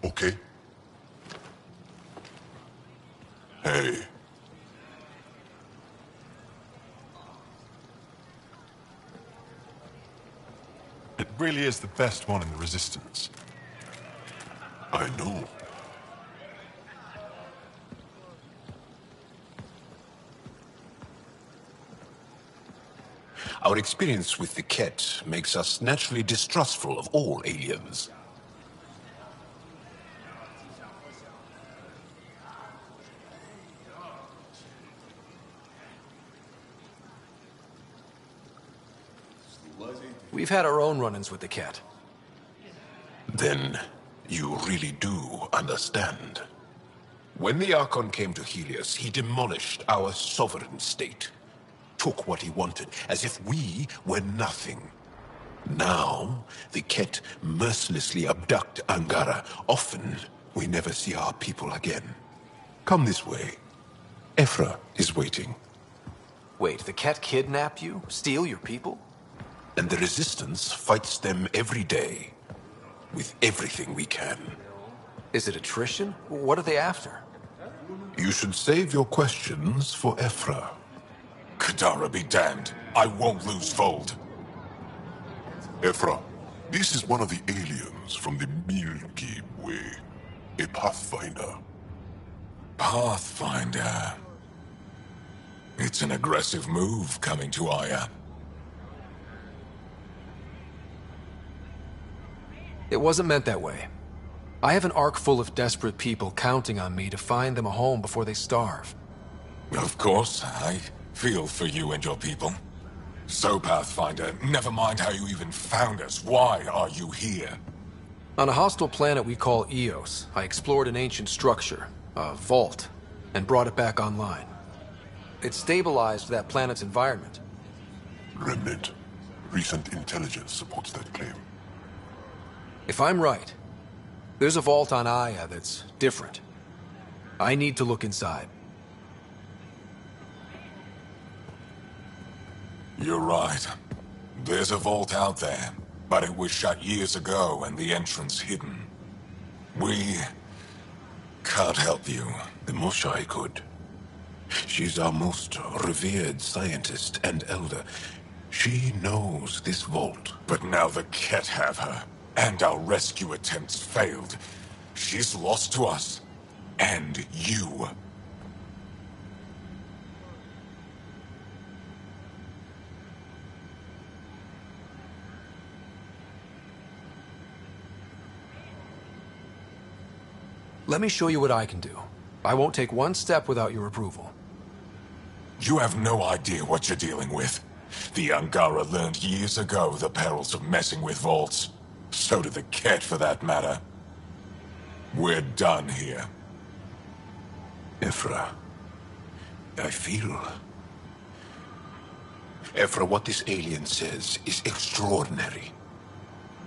Speaker 12: Okay? Hey.
Speaker 15: It really is the best one in the Resistance.
Speaker 12: I know. Our experience with the Ket makes us naturally distrustful of all aliens.
Speaker 2: We've had our own run-ins with the Ket.
Speaker 12: Then you really do understand. When the Archon came to Helios, he demolished our sovereign state. Took what he wanted, as if we were nothing. Now, the Ket mercilessly abduct Angara. Often, we never see our people again. Come this way. Ephra is waiting.
Speaker 2: Wait, the Ket kidnap you? Steal your people?
Speaker 12: And the Resistance fights them every day. With everything we can.
Speaker 2: Is it attrition? What are they after?
Speaker 12: You should save your questions for Ephra.
Speaker 11: Kadara be damned. I won't lose Fold.
Speaker 12: Ephra, this is one of the aliens from the Milky Way. A Pathfinder.
Speaker 11: Pathfinder. It's an aggressive move coming to Aya.
Speaker 2: It wasn't meant that way. I have an ark full of desperate people counting on me to find them a home before they starve.
Speaker 11: Of course, I feel for you and your people. So, Pathfinder, never mind how you even found us. Why are you here?
Speaker 2: On a hostile planet we call Eos, I explored an ancient structure, a vault, and brought it back online. It stabilized that planet's environment.
Speaker 12: Remnant. Recent intelligence supports that claim.
Speaker 2: If I'm right, there's a vault on Aya that's different. I need to look inside.
Speaker 11: You're right. There's a vault out there, but it was shut years ago and the entrance hidden. We can't help you.
Speaker 12: The Moshai could. She's our most revered scientist and elder. She knows this vault.
Speaker 11: But now the Ket have her, and our rescue attempts failed. She's lost to us, and you.
Speaker 2: Let me show you what I can do. I won't take one step without your approval.
Speaker 11: You have no idea what you're dealing with. The Angara learned years ago the perils of messing with vaults. So did the Ket, for that matter. We're done here.
Speaker 12: Ephra, I feel... Ephra, what this alien says is extraordinary.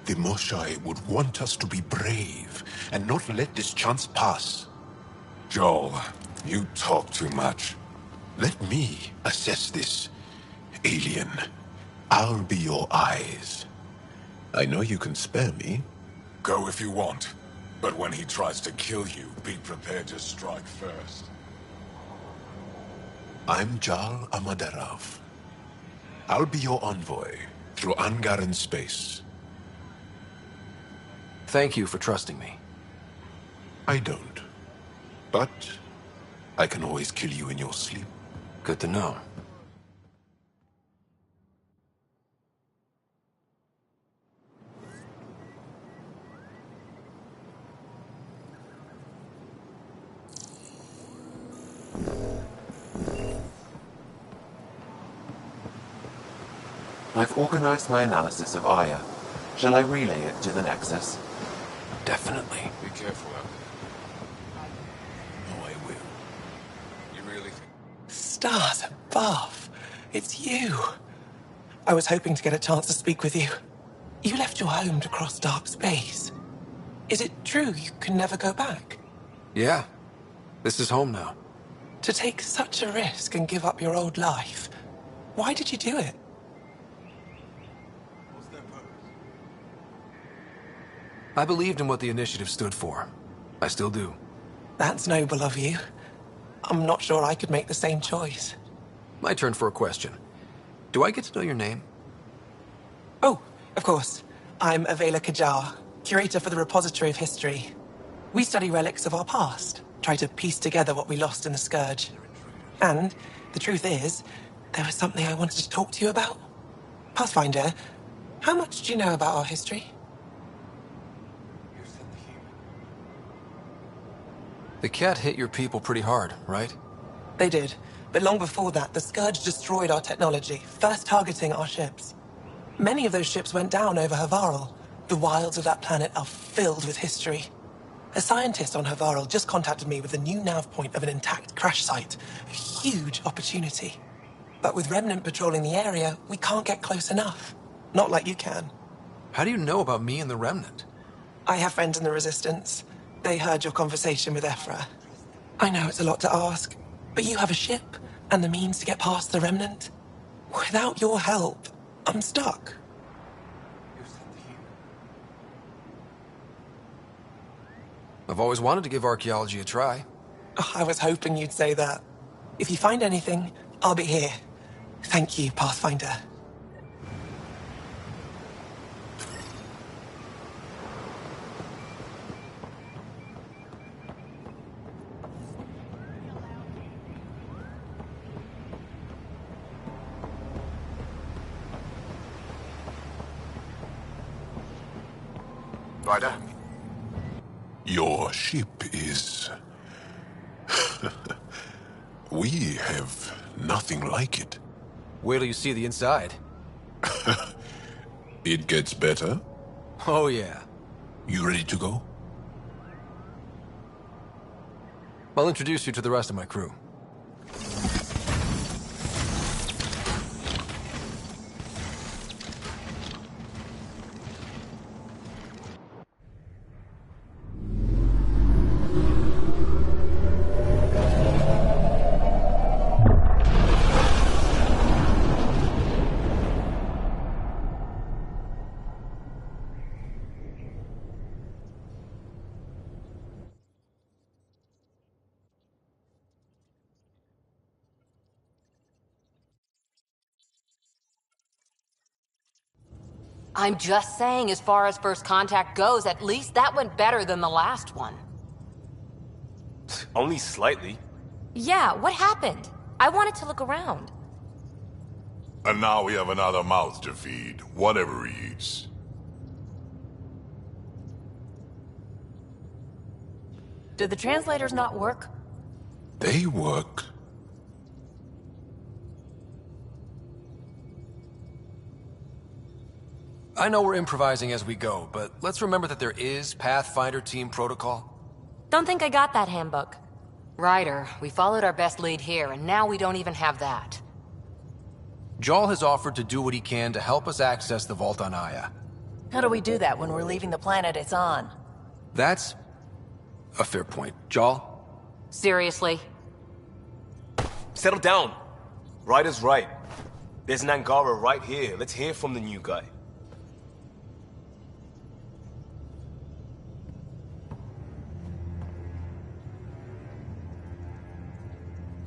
Speaker 12: The Moshai would want us to be brave and not let this chance pass.
Speaker 11: Joel, you talk too much.
Speaker 12: Let me assess this. Alien, I'll be your eyes. I know you can spare me.
Speaker 11: Go if you want. But when he tries to kill you, be prepared to strike first.
Speaker 12: I'm Jal Amaderov. I'll be your envoy through Angaran space.
Speaker 2: Thank you for trusting me.
Speaker 12: I don't. But I can always kill you in your sleep.
Speaker 2: Good to know.
Speaker 20: I've organized my analysis of Aya. Shall I relay it to the Nexus?
Speaker 2: Definitely.
Speaker 12: Be careful out there. No, I will. You really think...
Speaker 14: Stars above. It's you. I was hoping to get a chance to speak with you. You left your home to cross dark space. Is it true you can never go back?
Speaker 2: Yeah. This is home now.
Speaker 14: To take such a risk and give up your old life, why did you do it?
Speaker 2: I believed in what the initiative stood for. I still do.
Speaker 14: That's noble of you. I'm not sure I could make the same choice.
Speaker 2: My turn for a question. Do I get to know your name?
Speaker 14: Oh, of course. I'm Avela Kajar, curator for the Repository of History. We study relics of our past, try to piece together what we lost in the Scourge. And the truth is, there was something I wanted to talk to you about. Pathfinder, how much do you know about our history?
Speaker 2: The Ket hit your people pretty hard, right?
Speaker 14: They did. But long before that, the Scourge destroyed our technology, first targeting our ships. Many of those ships went down over Havarl. The wilds of that planet are filled with history. A scientist on Havarl just contacted me with a new nav point of an intact crash site. A huge opportunity. But with Remnant patrolling the area, we can't get close enough. Not like you can.
Speaker 2: How do you know about me and the Remnant?
Speaker 14: I have friends in the Resistance. They heard your conversation with Ephra. I know it's a lot to ask, but you have a ship and the means to get past the Remnant. Without your help, I'm stuck.
Speaker 2: I've always wanted to give archaeology a try.
Speaker 14: Oh, I was hoping you'd say that. If you find anything, I'll be here. Thank you, Pathfinder.
Speaker 19: Ryder?
Speaker 12: Your ship is... We have nothing like it.
Speaker 2: Wait till you see the inside.
Speaker 12: It gets better?
Speaker 2: Oh, yeah.
Speaker 12: You ready to go?
Speaker 2: I'll introduce you to the rest of my crew.
Speaker 16: I'm just saying, as far as first contact goes, at least that went better than the last one.
Speaker 23: Only slightly.
Speaker 16: Yeah, what happened? I wanted to look around.
Speaker 11: And now we have another mouth to feed, whatever he eats.
Speaker 16: Did the translators not work?
Speaker 12: They work.
Speaker 2: I know we're improvising as we go, but let's remember that there is Pathfinder team protocol.
Speaker 16: Don't think I got that handbook. Ryder, we followed our best lead here, and now we don't even have that.
Speaker 2: Jarl has offered to do what he can to help us access the vault on Aya.
Speaker 10: How do we do that when we're leaving the planet it's on?
Speaker 2: That's a fair point. Jarl?
Speaker 16: Seriously?
Speaker 23: Settle down. Ryder's right. There's an Angara right here. Let's hear from the new guy.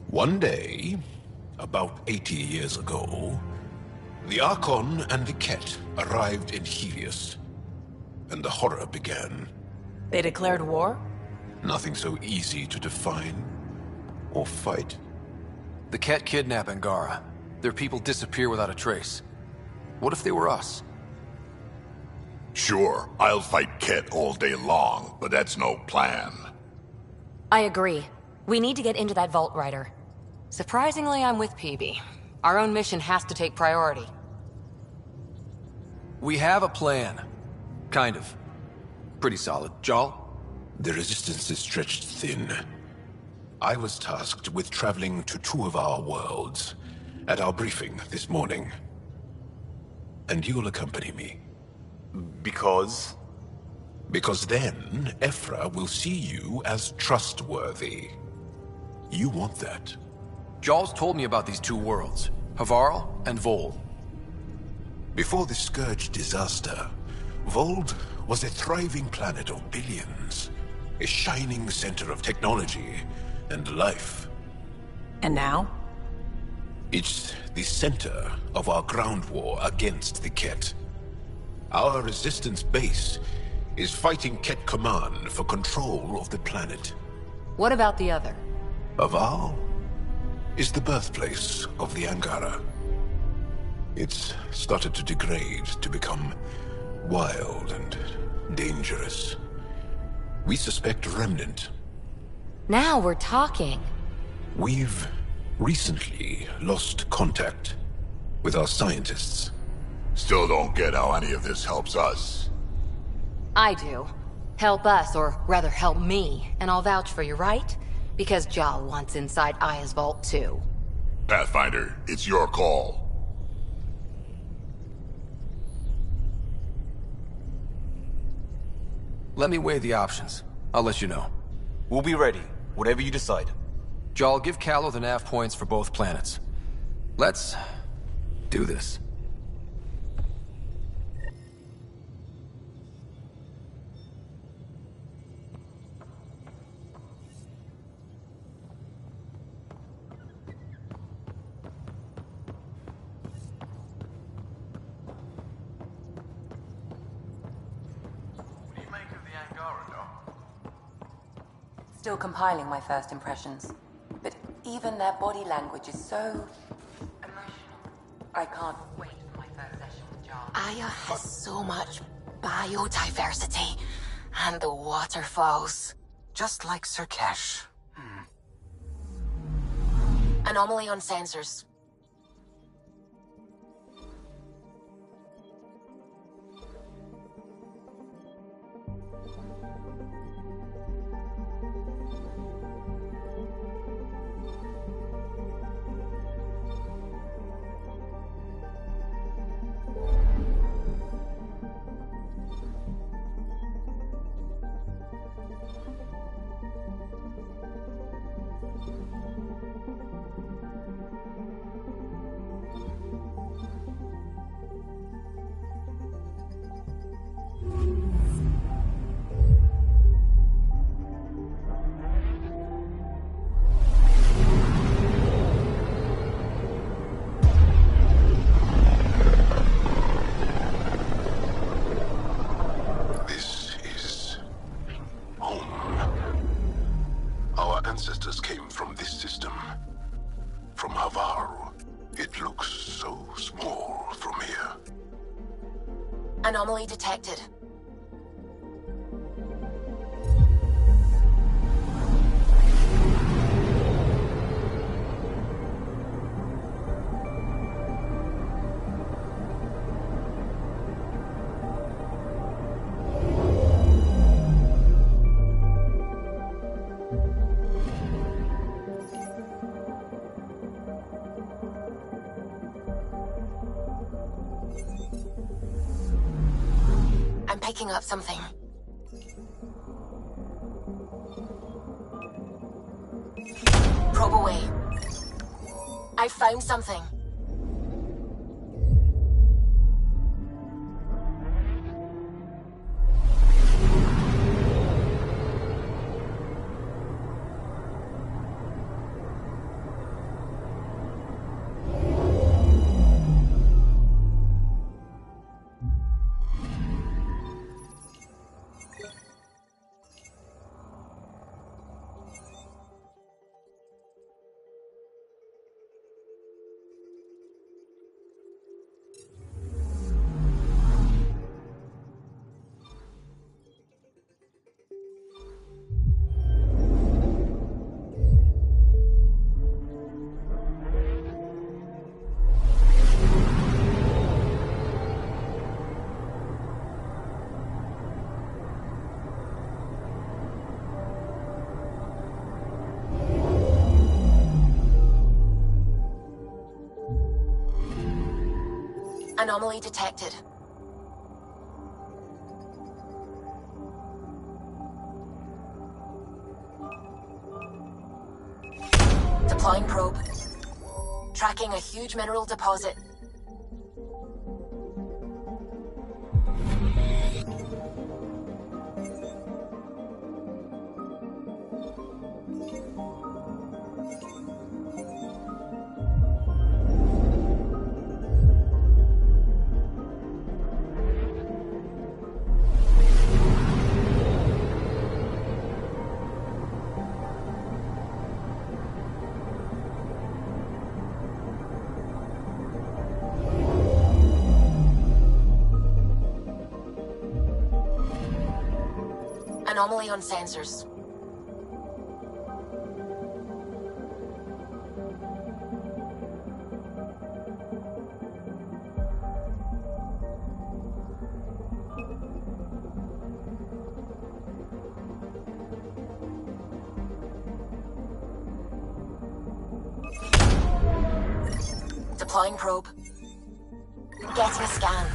Speaker 12: One day, about 80 years ago, the Archon and the Ket arrived in Helios, and the horror began.
Speaker 10: They declared war?
Speaker 12: Nothing so easy to define or fight.
Speaker 2: The Ket kidnap Angara. Their people disappear without a trace. What if they were us?
Speaker 11: Sure, I'll fight Ket all day long, but that's no plan.
Speaker 16: I agree. We need to get into that vault, Ryder. Surprisingly, I'm with PB. Our own mission has to take priority.
Speaker 2: We have a plan. Kind of. Pretty solid. Jarl?
Speaker 12: The resistance is stretched thin. I was tasked with traveling to two of our worlds at our briefing this morning. And you'll accompany me.
Speaker 23: Because?
Speaker 12: Because then, Ephra will see you as trustworthy. You want that.
Speaker 2: Jarl's told me about these two worlds, Havarl and Vold.
Speaker 12: Before the Scourge disaster, Vold was a thriving planet of billions. A shining center of technology and life.
Speaker 10: And now?
Speaker 12: It's the center of our ground war against the Ket. Our resistance base is fighting Ket Command for control of the planet.
Speaker 16: What about the other?
Speaker 12: Havarl is the birthplace of the Angara. It's started to degrade, to become wild and dangerous. We suspect Remnant.
Speaker 16: Now we're talking.
Speaker 12: We've recently lost contact with our scientists.
Speaker 11: Still don't get how any of this helps us.
Speaker 16: I do. Help us, or rather help me, and I'll vouch for you, right? Because Jarl wants inside Aya's vault too.
Speaker 11: Pathfinder, it's your call.
Speaker 2: Let me weigh the options. I'll let you know.
Speaker 23: We'll be ready, whatever you decide.
Speaker 2: Jarl, give Callow the nav points for both planets. Let's do this.
Speaker 1: Still compiling my first impressions. But even their body language is so emotional. I can't wait for my first session with Jar.
Speaker 3: Aya has so much biodiversity. And the waterfalls.
Speaker 22: Just like Sirkesh.
Speaker 3: Anomaly on sensors.
Speaker 12: ancestors came from this system. From Havaru. It looks so small from here.
Speaker 3: Anomaly detected. I'm picking up something. Probe away. I found something. Anomaly detected. Deploying probe. Tracking a huge mineral deposit. Anomaly on sensors. Deploying probe. Getting a scan.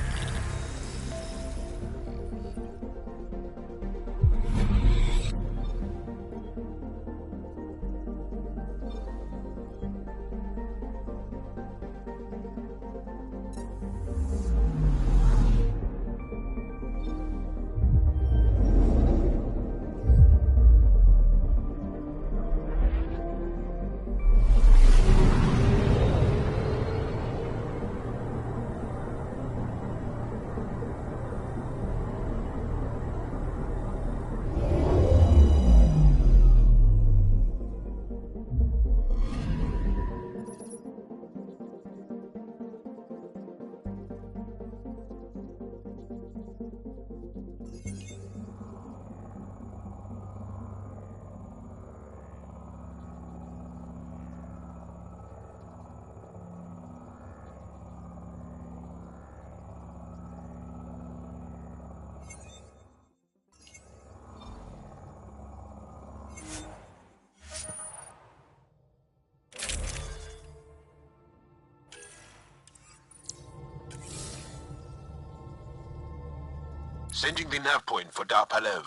Speaker 12: Sending the nav point for Dar Palev.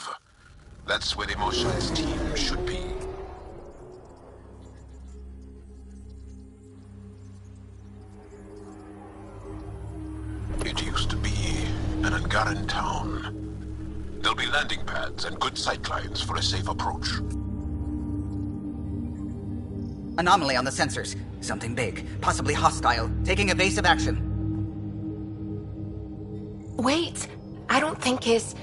Speaker 12: That's where the Mosha's team should be. It used to be an Angaran town. There'll be landing pads and good sightlines for a safe approach.
Speaker 6: Anomaly on the sensors. Something big, possibly hostile, taking evasive action.
Speaker 3: Wait, I don't think it's...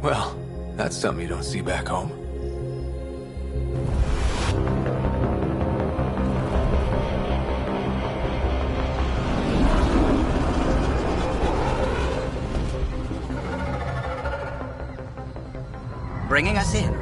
Speaker 2: Well, that's something you don't see back home.
Speaker 6: Bringing us in.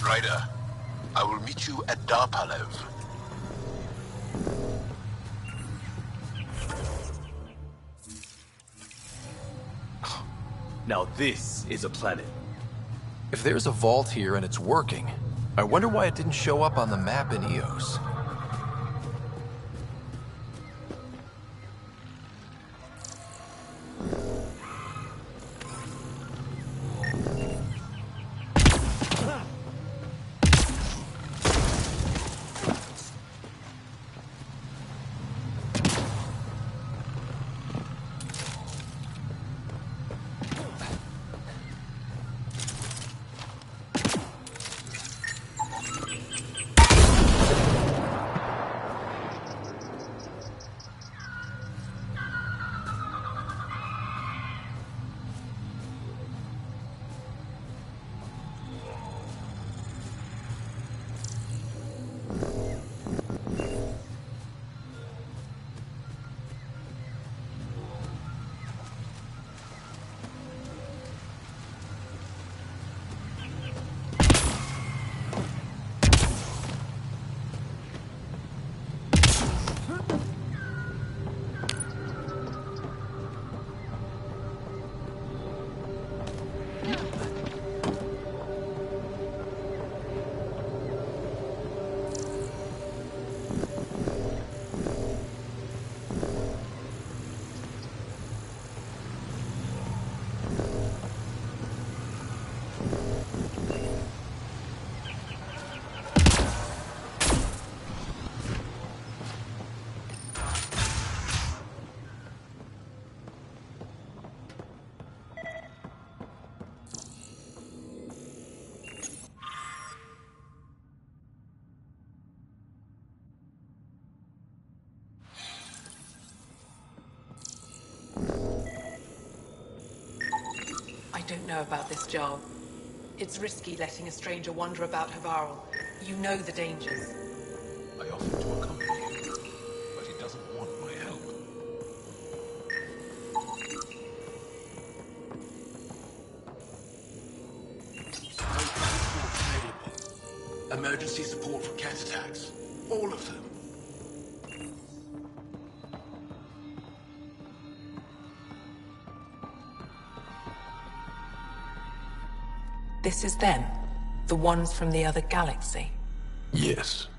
Speaker 12: Ryder, I will meet you at Dar Palev.
Speaker 23: Now this is a planet.
Speaker 2: If there's a vault here and it's working, I wonder why it didn't show up on the map in EOS.
Speaker 14: I don't know about this, Jarl. It's risky letting a stranger wander about Havarl. You know the dangers.
Speaker 12: I offered to accompany him, but he doesn't want my help.
Speaker 11: Emergency support for cat attacks. All of them.
Speaker 14: This is them. The ones from the other galaxy.
Speaker 12: Yes.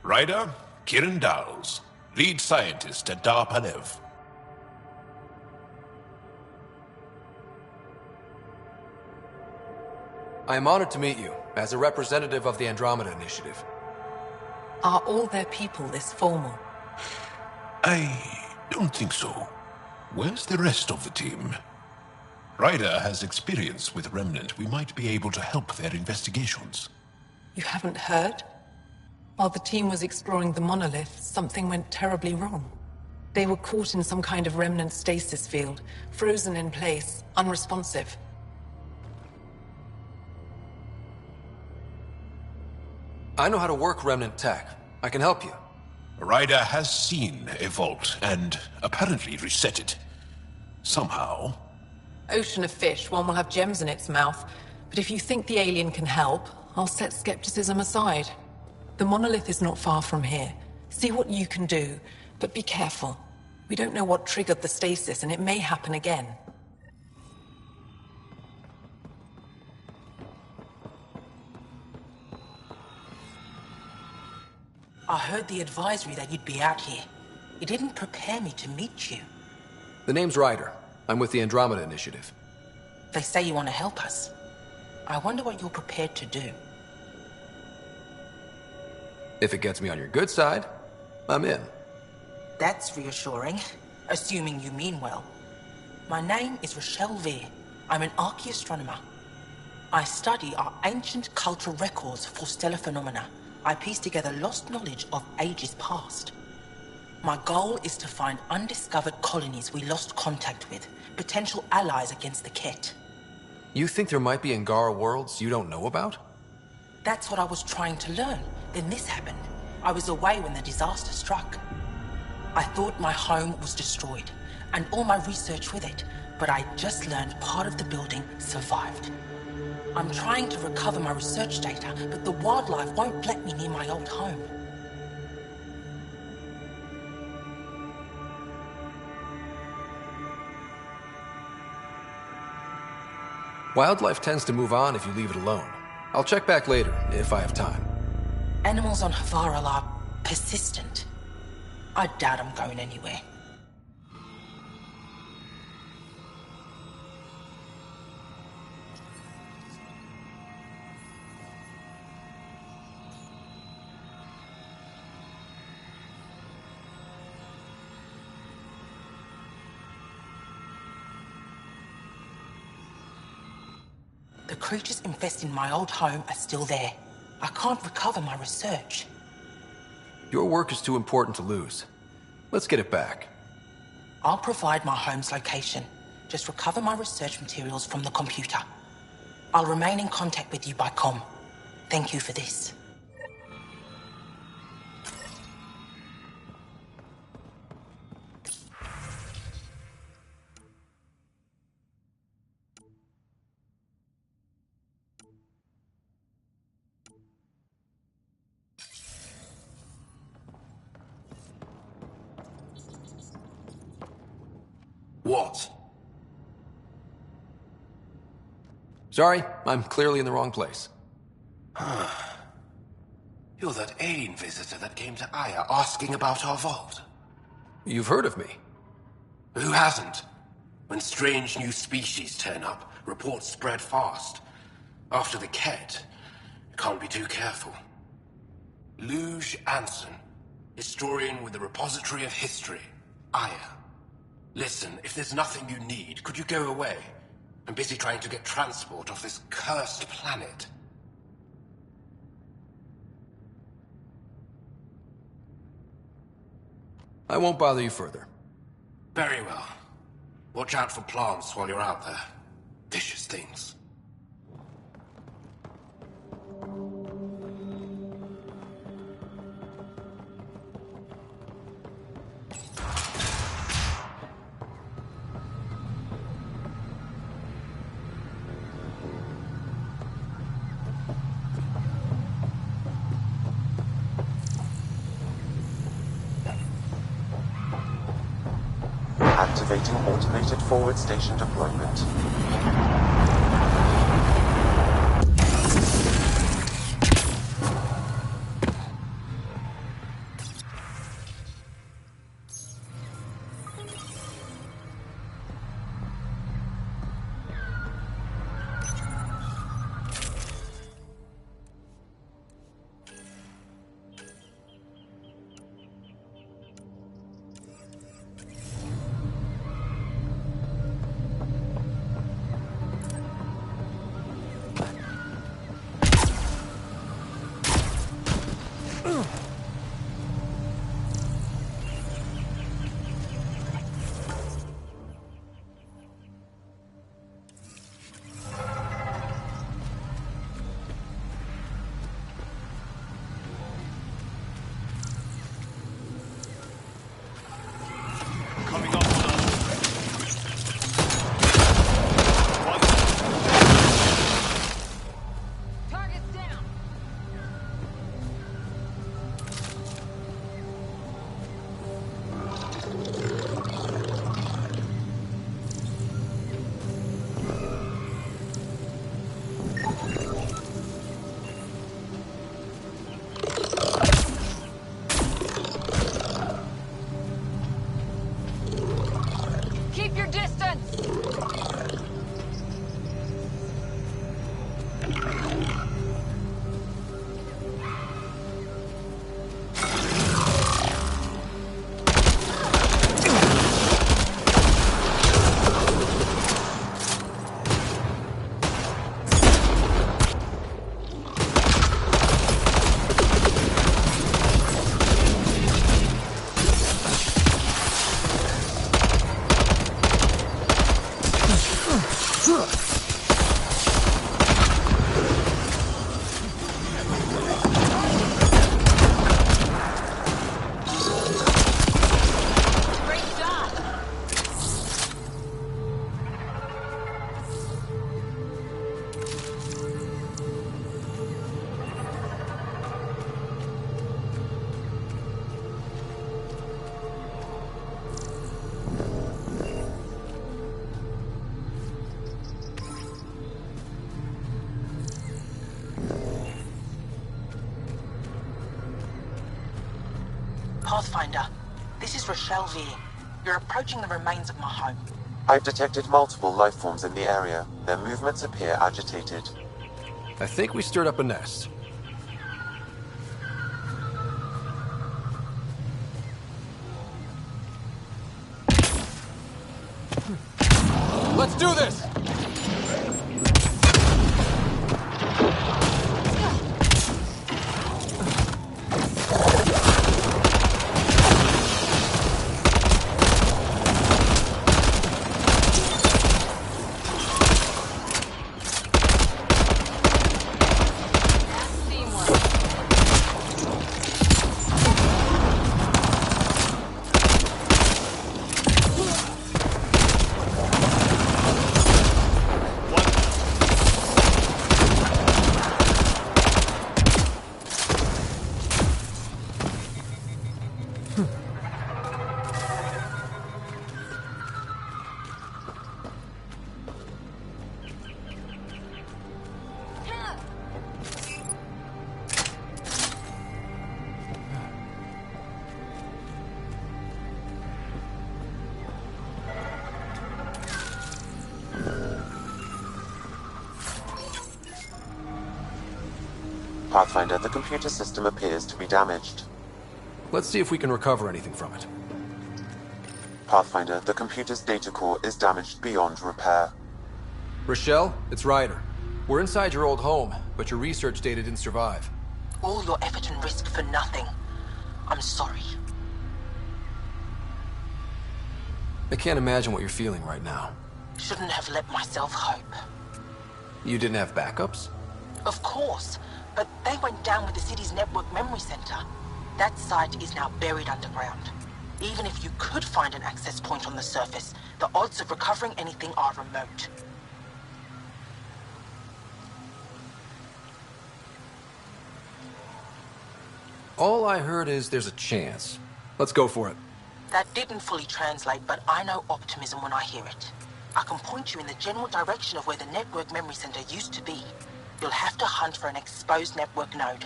Speaker 12: Ryder, Kiran Dowles, lead scientist at Dar Palev.
Speaker 2: I am honored to meet you, as a representative of the Andromeda Initiative.
Speaker 14: Are all their people this formal?
Speaker 12: I don't think so. Where's the rest of the team? Ryder has experience with Remnant. We might be able to help their investigations.
Speaker 14: You haven't heard? While the team was exploring the monolith, something went terribly wrong. They were caught in some kind of remnant stasis field, frozen in place, unresponsive.
Speaker 2: I know how to work Remnant tech. I can help you.
Speaker 12: Ryder has seen a vault and apparently reset it. Somehow.
Speaker 14: Ocean of fish, one will have gems in its mouth. But if you think the alien can help, I'll set skepticism aside. The monolith is not far from here. See what you can do, but be careful. We don't know what triggered the stasis, and it may happen again.
Speaker 8: I heard the advisory that you'd be out here. It didn't prepare me to meet you.
Speaker 2: The name's Ryder. I'm with the Andromeda Initiative.
Speaker 8: They say you want to help us. I wonder what you're prepared to do.
Speaker 2: If it gets me on your good side, I'm in.
Speaker 8: That's reassuring, assuming you mean well. My name is Rochelle Veer. I'm an archaeoastronomer. I study our ancient cultural records for stellar phenomena. I piece together lost knowledge of ages past. My goal is to find undiscovered colonies we lost contact with, potential allies against the Ket.
Speaker 2: You think there might be Angara worlds you don't know about?
Speaker 8: That's what I was trying to learn. Then this happened. I was away when the disaster struck. I thought my home was destroyed, and all my research with it, but I just learned part of the building survived. I'm trying to recover my research data, but the wildlife won't let me near my old home.
Speaker 2: Wildlife tends to move on if you leave it alone. I'll check back later, if I have time.
Speaker 8: Animals on Havaral are persistent. I doubt I'm going anywhere. The creatures infesting my old home are still there. I can't recover my research.
Speaker 2: Your work is too important to lose. Let's get it back.
Speaker 8: I'll provide my home's location. Just recover my research materials from the computer. I'll remain in contact with you by comm. Thank you for this.
Speaker 12: What?
Speaker 2: Sorry, I'm clearly in the wrong place.
Speaker 12: You're that alien visitor that came to Aya asking about our vault.
Speaker 2: You've heard of me.
Speaker 12: Who hasn't? When strange new species turn up, reports spread fast. After the Ket, you can't be too careful. Luge Anson, historian with the Repository of History, Aya. Listen, if there's nothing you need, could you go away? I'm busy trying to get transport off this cursed planet.
Speaker 2: I won't bother you further.
Speaker 12: Very well. Watch out for plants while you're out there. Vicious things.
Speaker 20: Activating automated forward station deployment.
Speaker 16: Keep your distance!
Speaker 8: Pathfinder, this is Rochelle V. You're approaching the remains of my home.
Speaker 20: I've detected multiple life forms in the area. Their movements appear agitated.
Speaker 2: I think we stirred up a nest. Let's do this!
Speaker 20: Pathfinder, the computer system appears to be damaged.
Speaker 2: Let's see if we can recover anything from it.
Speaker 20: Pathfinder, the computer's data core is damaged beyond repair.
Speaker 2: Rochelle, it's Ryder. We're inside your old home, but your research data didn't survive.
Speaker 8: All your effort and risk for nothing. I'm sorry.
Speaker 2: I can't imagine what you're feeling right now.
Speaker 8: Shouldn't have let myself hope.
Speaker 2: You didn't have backups?
Speaker 8: Of course, but they went down with the city's network memory center. That site is now buried underground. Even if you could find an access point on the surface, the odds of recovering anything are remote.
Speaker 2: All I heard is there's a chance. Let's go for it.
Speaker 8: That didn't fully translate, but I know optimism when I hear it. I can point you in the general direction of where the network memory center used to be. You'll have to hunt for an exposed network node.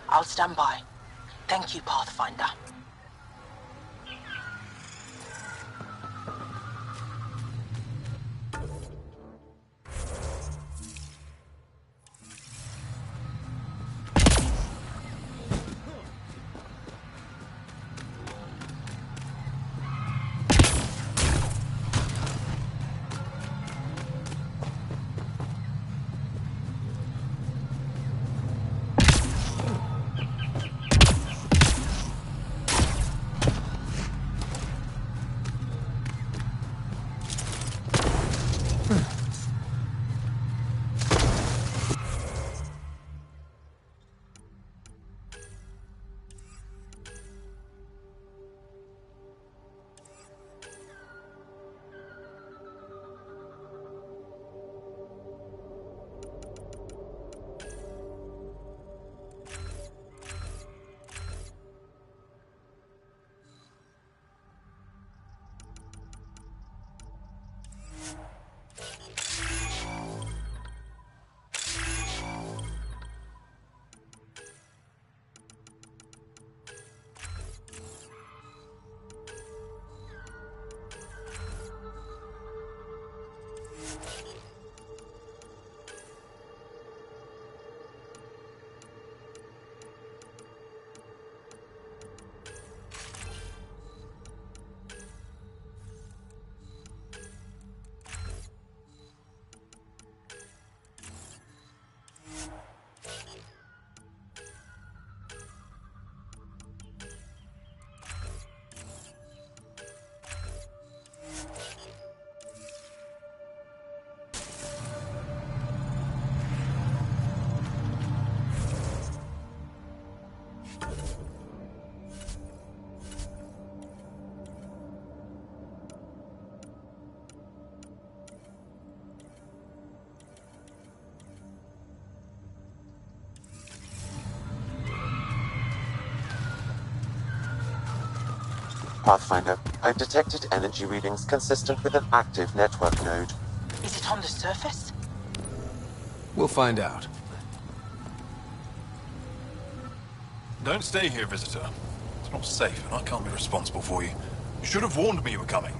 Speaker 8: I'll stand by. Thank you, Pathfinder.
Speaker 20: Pathfinder, I've detected energy readings consistent with an active network node.
Speaker 8: Is it on the surface?
Speaker 2: We'll find out.
Speaker 15: Don't stay here, visitor. It's not safe, and I can't be responsible for you. You should have warned me you were coming.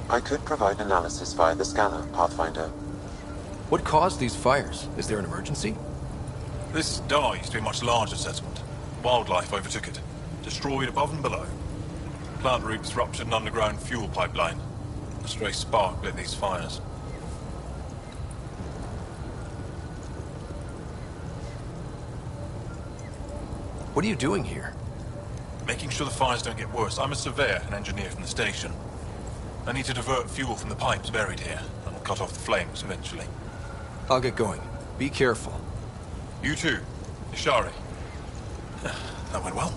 Speaker 20: I could provide analysis via the scanner, Pathfinder.
Speaker 2: What caused these fires? Is there an emergency?
Speaker 15: This Dar used to be a much larger settlement. Wildlife overtook it, destroyed above and below. Plant roots ruptured an underground fuel pipeline. A stray spark lit these fires.
Speaker 2: What are you doing here?
Speaker 15: Making sure the fires don't get worse. I'm a surveyor and engineer from the station. I need to divert fuel from the pipes buried here. That'll cut off the flames eventually.
Speaker 2: I'll get going. Be careful.
Speaker 15: You too, Ishari. That went well.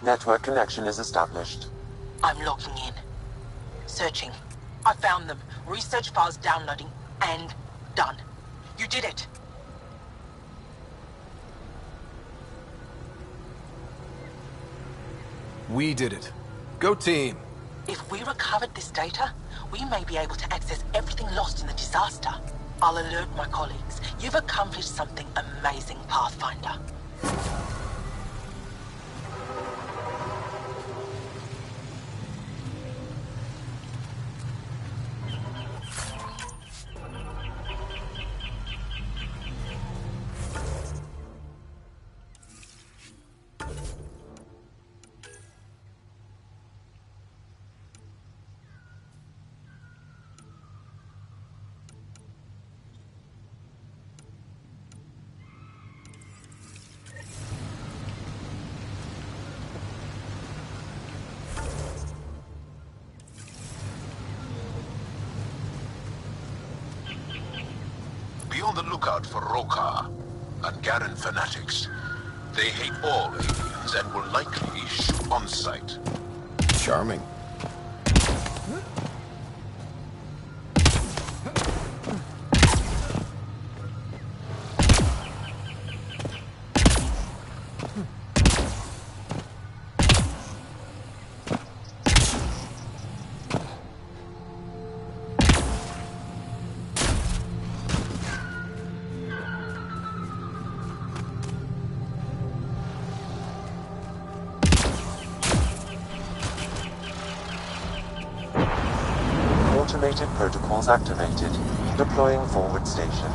Speaker 20: Network connection is established.
Speaker 8: I'm logging in. Searching. I found them. Research files downloading. And done. You did it.
Speaker 2: We did it. Go team.
Speaker 8: If we recovered this data, we may be able to access everything lost in the disaster. I'll alert my colleagues. You've accomplished something amazing, Pathfinder.
Speaker 12: Be on the lookout for Roka and Garen fanatics. They hate all aliens and will likely shoot on sight.
Speaker 2: Charming.
Speaker 20: Automated protocols activated. Deploying forward station.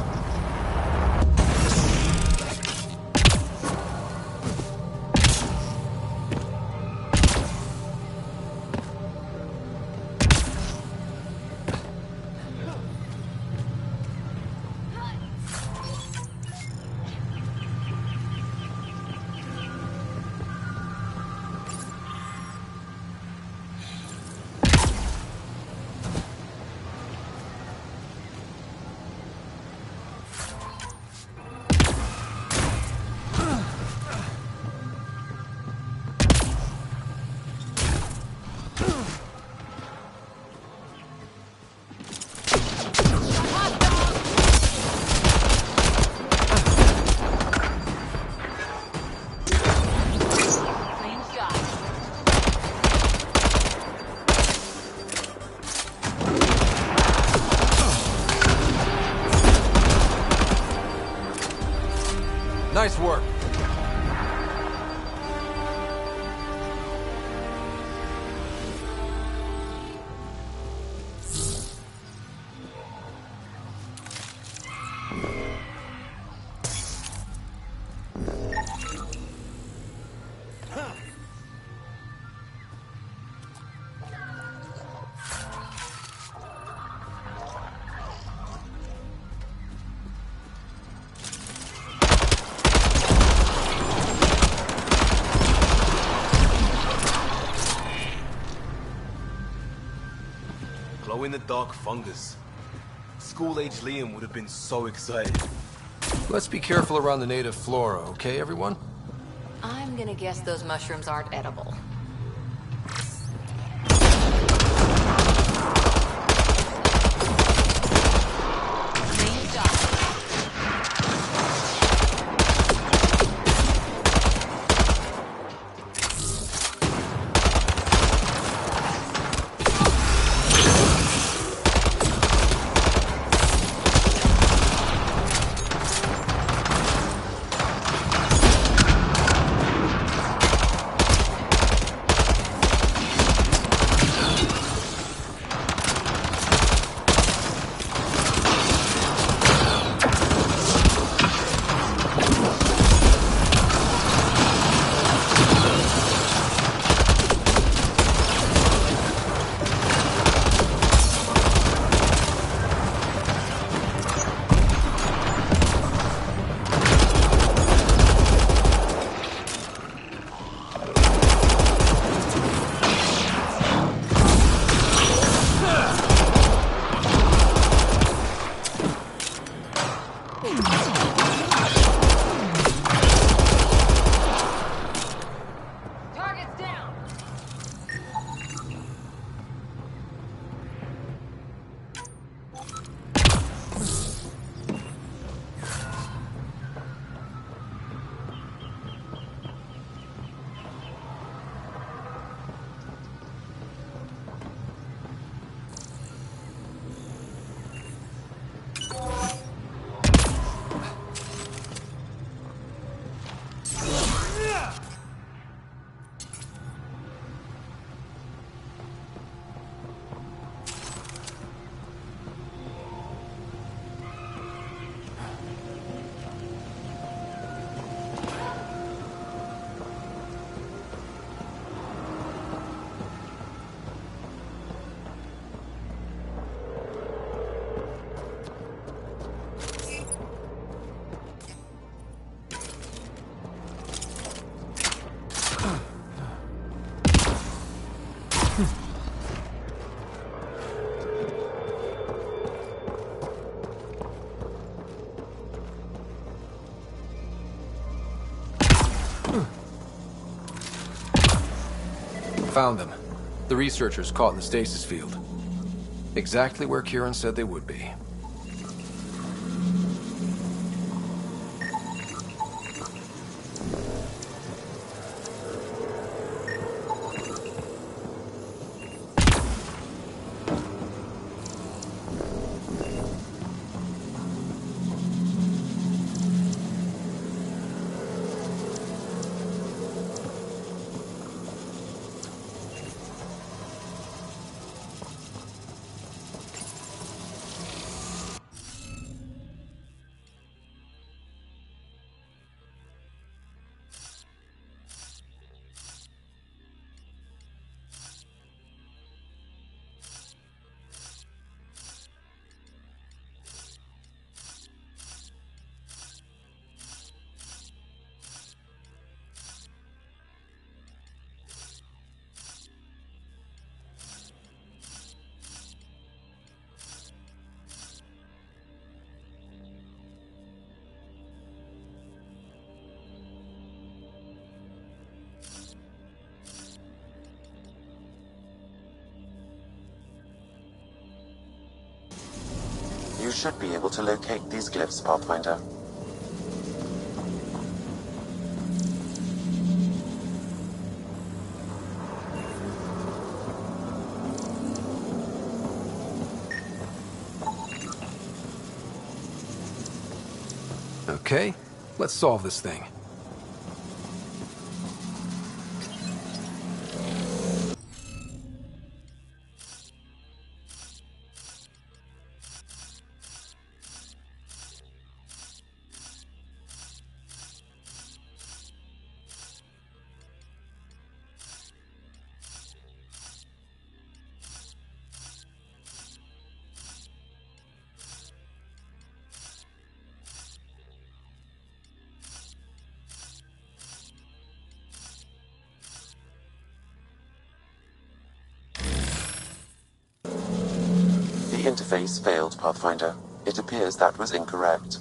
Speaker 2: Nice work.
Speaker 23: in the dark fungus. School-age Liam would have been so excited.
Speaker 2: Let's be careful around the native flora, okay, everyone?
Speaker 16: I'm gonna guess those mushrooms aren't edible.
Speaker 2: Found them. The researchers caught in the stasis field. Exactly where Kieran said they would be.
Speaker 20: You should be able to locate these glyphs, Pathfinder.
Speaker 2: Okay, let's solve this thing.
Speaker 20: interface failed, Pathfinder. It appears that was incorrect.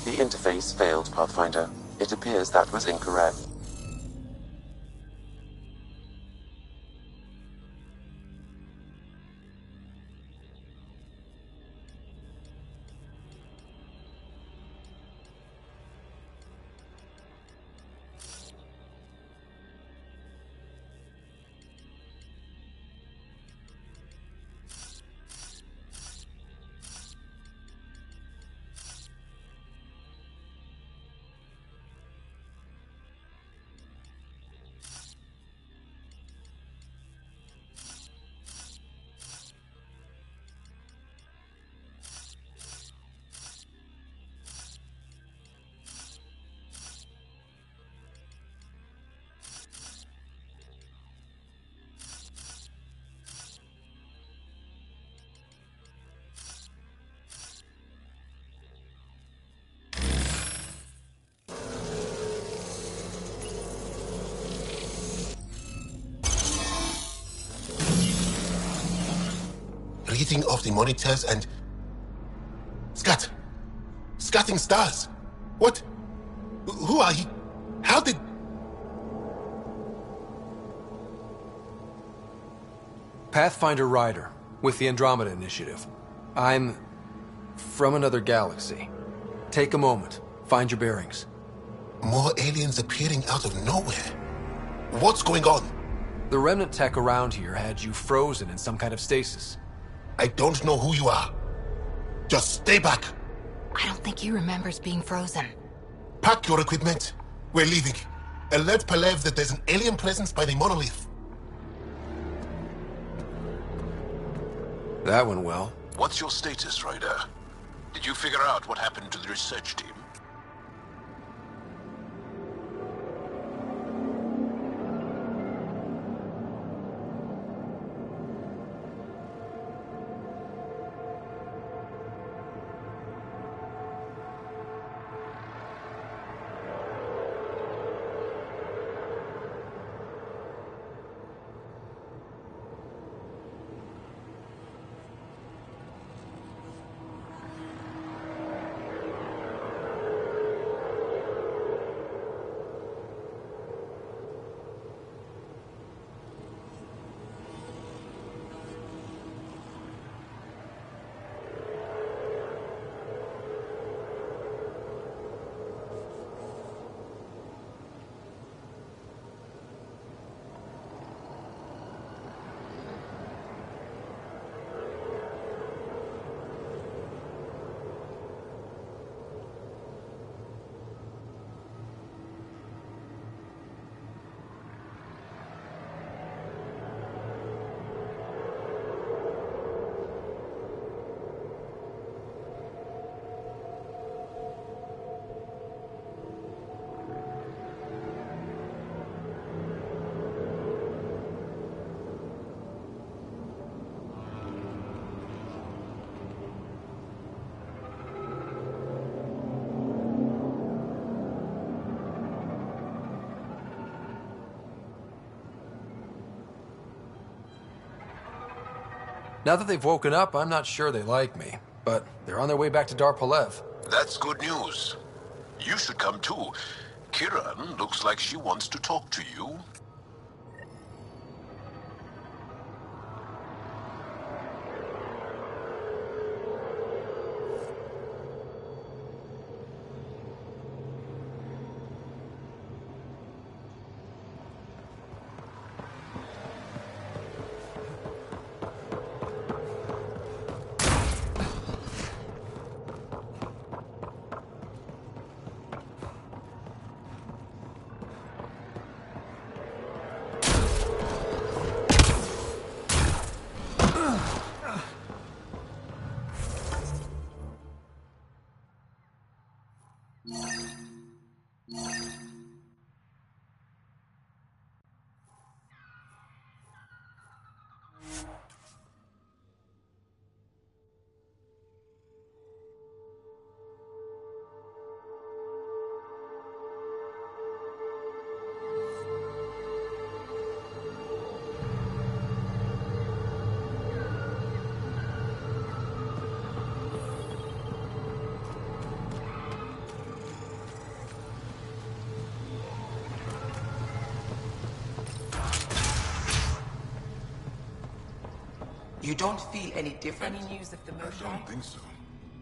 Speaker 20: The interface failed, Pathfinder. It appears that was incorrect.
Speaker 19: Reading of the monitors and... Scat! Scatting stars! What? Who are you? How did...
Speaker 2: Pathfinder Ryder, with the Andromeda Initiative. I'm... from another galaxy. Take a moment. Find your bearings.
Speaker 19: More aliens appearing out of nowhere. What's going on?
Speaker 2: The remnant tech around here had you frozen in some kind of stasis.
Speaker 19: I don't know who you are. Just stay back.
Speaker 3: I don't think he remembers being frozen.
Speaker 19: Pack your equipment. We're leaving. Alert Palev that there's an alien presence by the monolith.
Speaker 2: That went well.
Speaker 12: What's your status, Ryder? Did you figure out what happened to the research team?
Speaker 2: Now that they've woken up, I'm not sure they like me. But they're on their way back to Dar Palev.
Speaker 12: That's good news. You should come too. Kiran looks like she wants to talk to you.
Speaker 8: You don't feel any different? Any news of the
Speaker 12: I
Speaker 8: motion?
Speaker 12: don't think so.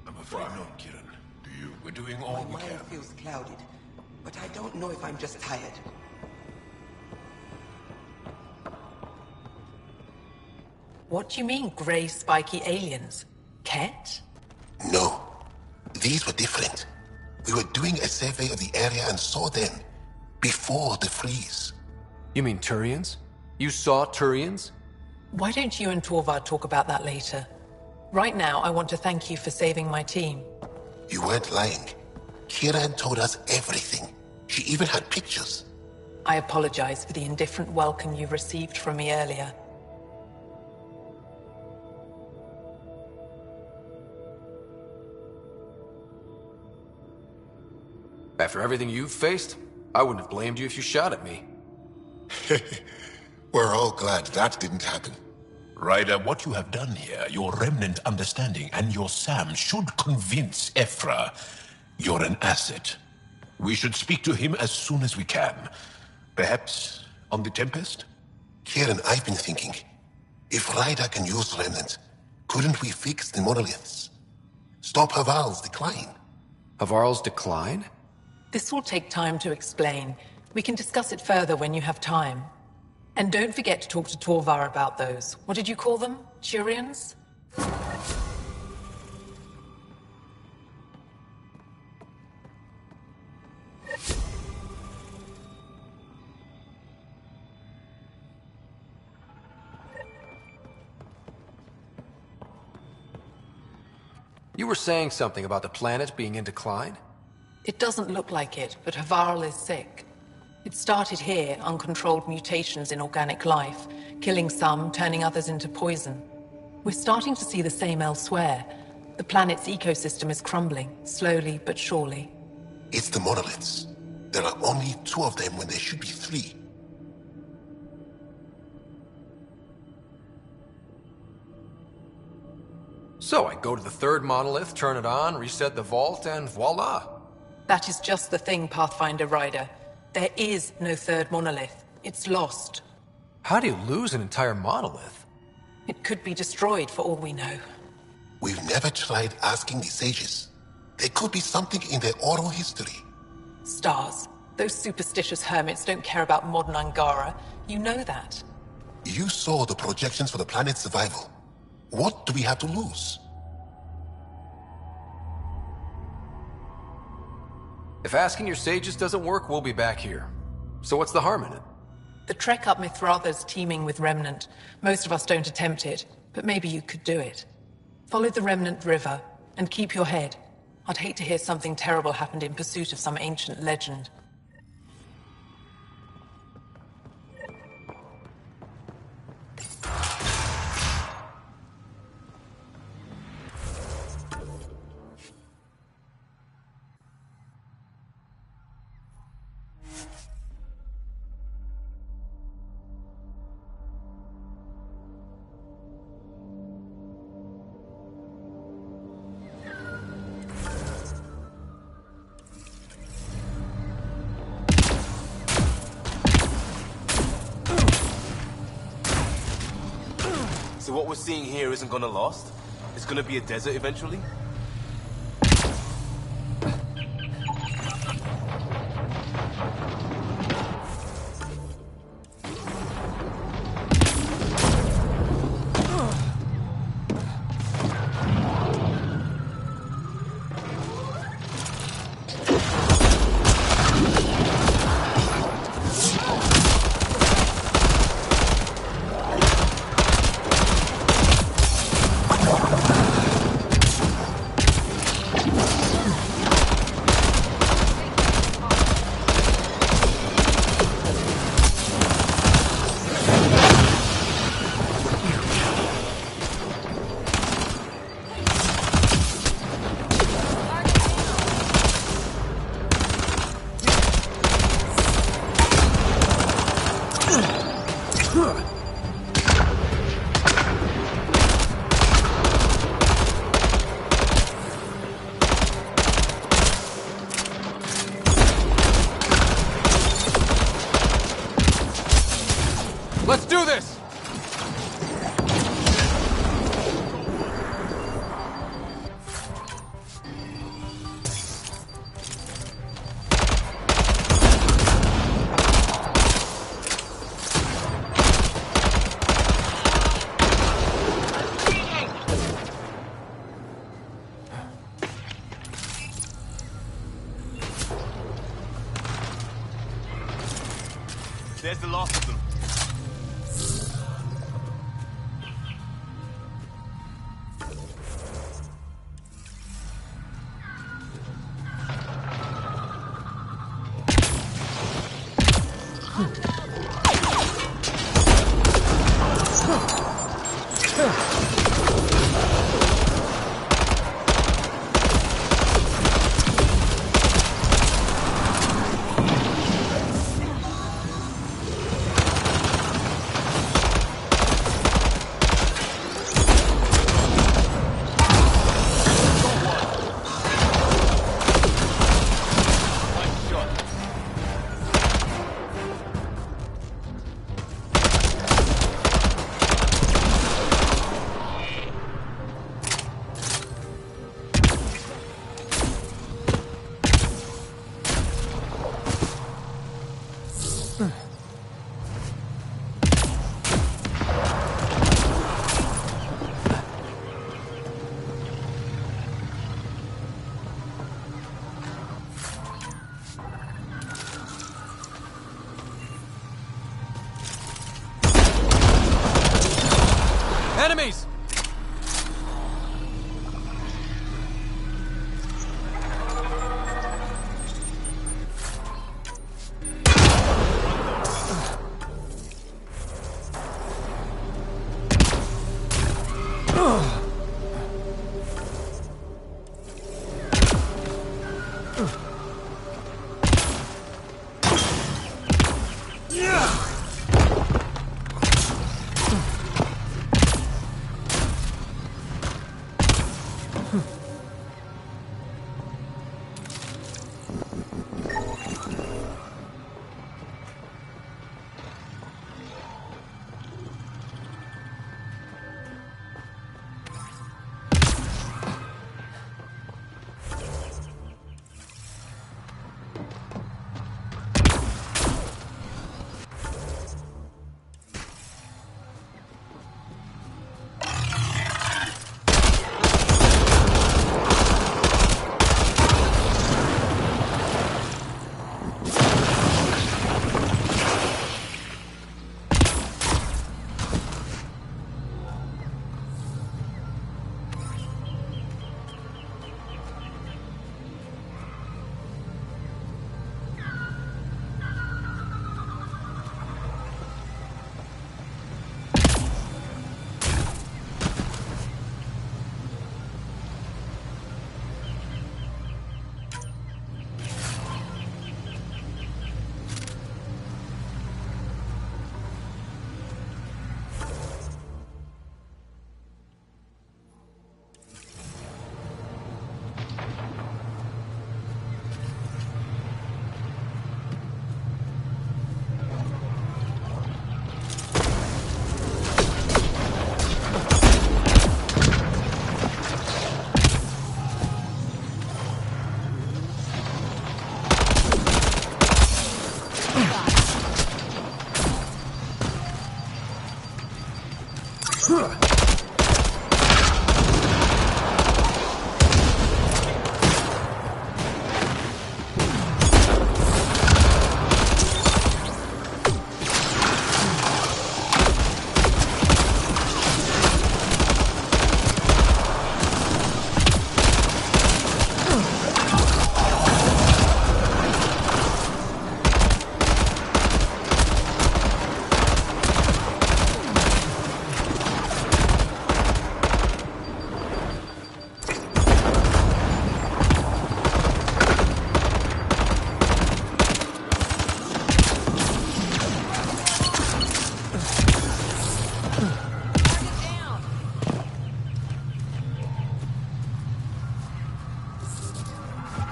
Speaker 12: I'm afraid not, Kieran. Do you? We're doing all we
Speaker 8: My mind
Speaker 12: can.
Speaker 8: feels clouded, but I don't know if I'm just tired. What do you mean, grey spiky aliens? Ket?
Speaker 19: No. These were different. We were doing a survey of the area and saw them before the freeze.
Speaker 2: You mean Turians? You saw Turians?
Speaker 8: Why don't you and Torvald talk about that later? Right now, I want to thank you for saving my team.
Speaker 19: You weren't lying. Kieran told us everything. She even had pictures.
Speaker 8: I apologize for the indifferent welcome you received from me earlier.
Speaker 2: After everything you've faced, I wouldn't have blamed you if you shot at me.
Speaker 19: We're all glad that didn't happen.
Speaker 12: Ryder, what you have done here, your remnant understanding and your Sam should convince Ephra you're an asset. We should speak to him as soon as we can. Perhaps on the Tempest?
Speaker 19: Kieran, I've been thinking. If Ryder can use remnant, couldn't we fix the monoliths? Stop Haval's decline?
Speaker 2: Havarl's decline?
Speaker 8: This will take time to explain. We can discuss it further when you have time. And don't forget to talk to Torvar about those. What did you call them? Turians?
Speaker 2: You were saying something about the planet being in decline?
Speaker 8: It doesn't look like it, but Havarl is sick. It started here, uncontrolled mutations in organic life, killing some, turning others into poison. We're starting to see the same elsewhere. The planet's ecosystem is crumbling, slowly but surely.
Speaker 19: It's the monoliths. There are only 2 of them when there should be 3.
Speaker 2: So I go to the 3rd monolith, turn it on, reset the vault, and voila!
Speaker 8: That is just the thing, Pathfinder Ryder. There is no 3rd monolith. It's lost.
Speaker 2: How do you lose an entire monolith?
Speaker 8: It could be destroyed for all we know.
Speaker 19: We've never tried asking the sages. There could be something in their oral history.
Speaker 8: Stars. Those superstitious hermits don't care about modern Angara. You know that.
Speaker 19: You saw the projections for the planet's survival. What do we have to lose?
Speaker 2: If asking your sages doesn't work, we'll be back here. So what's the harm in it?
Speaker 8: The trek up Mithratha's teeming with Remnant. Most of us don't attempt it, but maybe you could do it. Follow the Remnant River, and keep your head. I'd hate to hear something terrible happened in pursuit of some ancient legend.
Speaker 23: So what we're seeing here isn't gonna last? It's gonna be a desert eventually? There's the last of them.
Speaker 2: Enemies!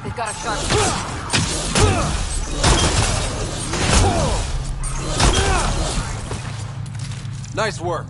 Speaker 16: They've got a sharp...
Speaker 2: Nice work.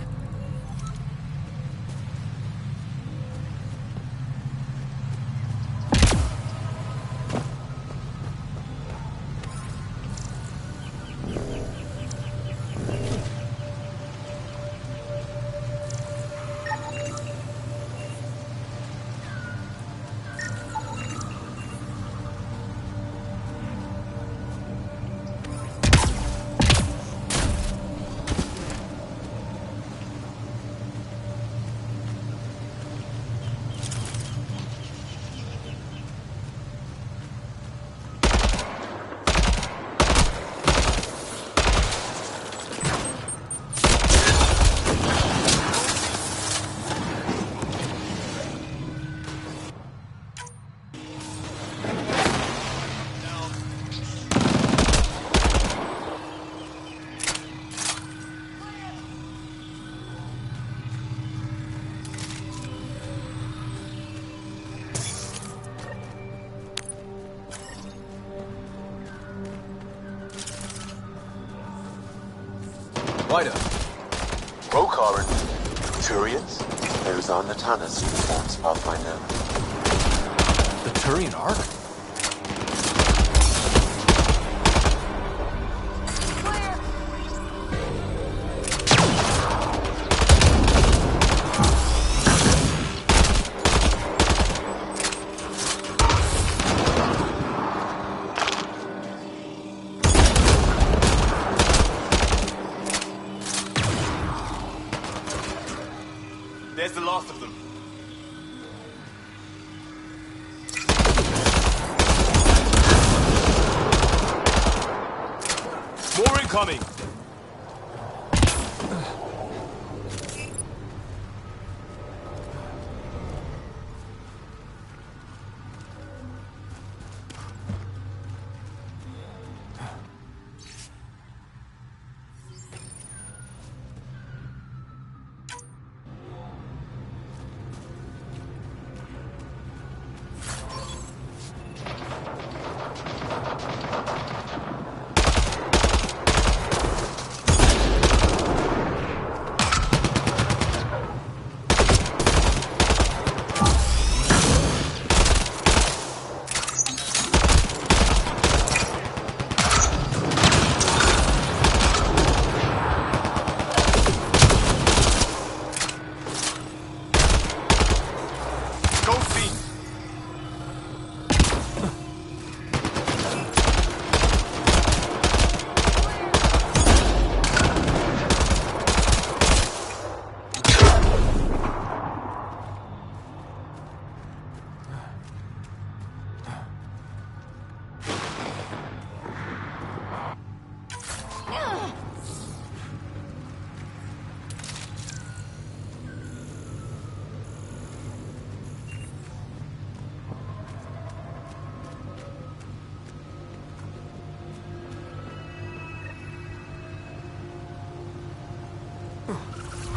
Speaker 23: Ryder.
Speaker 12: Rokar and Turians?
Speaker 20: Those are Natanus uniforms, Pathfinder.
Speaker 2: The Turian Ark?
Speaker 23: There's the last of them. More incoming!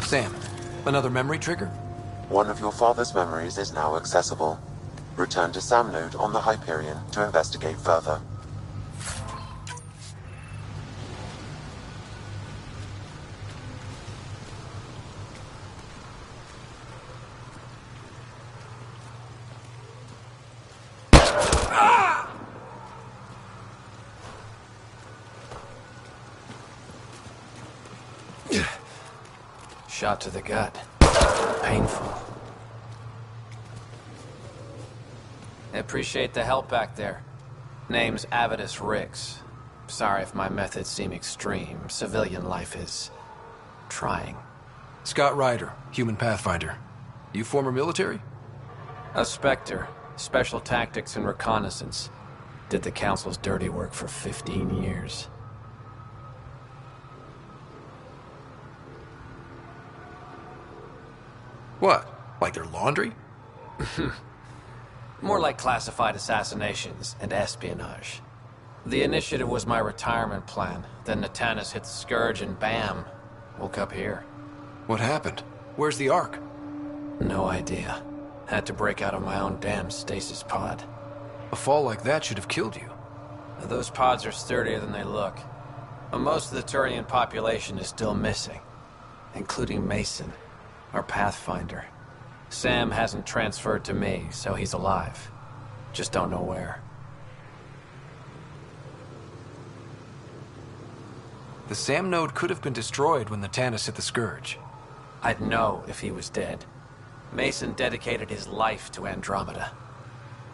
Speaker 2: Sam, another memory trigger?
Speaker 20: One of your father's memories is now accessible. Return to Sam Node on the Hyperion to investigate further.
Speaker 2: Shot to the gut. Painful.
Speaker 7: I appreciate the help back there. Name's Avidus Rix. Sorry if my methods seem extreme. Civilian life is trying.
Speaker 2: Scott Ryder, human pathfinder. You former military?
Speaker 7: A Spectre. Special tactics and reconnaissance. Did the Council's dirty work for 15 years.
Speaker 2: What? Like their laundry?
Speaker 7: More like classified assassinations and espionage. The initiative was my retirement plan. Then Natanus hit the Scourge and bam, woke up here.
Speaker 2: What happened? Where's the Ark?
Speaker 7: No idea. Had to break out of my own damn stasis pod.
Speaker 2: A fall like that should have killed you.
Speaker 7: Those pods are sturdier than they look. But most of the Turian population is still missing, including Mason, our Pathfinder. Sam hasn't transferred to me, so he's alive. Just don't know where.
Speaker 2: The Sam node could have been destroyed when the Natanus hit the Scourge.
Speaker 7: I'd know if he was dead. Mason dedicated his life to Andromeda.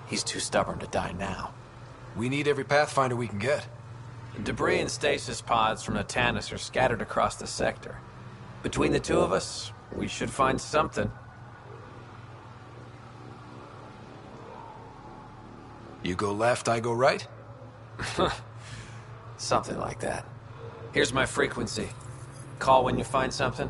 Speaker 7: He's too stubborn to die now.
Speaker 2: We need every Pathfinder we can get.
Speaker 7: Debris and stasis pods from Natanus are scattered across the sector. Between the two of us, we should find something.
Speaker 2: You go left, I go right?
Speaker 7: Something like that. Here's my frequency. Call when you find something.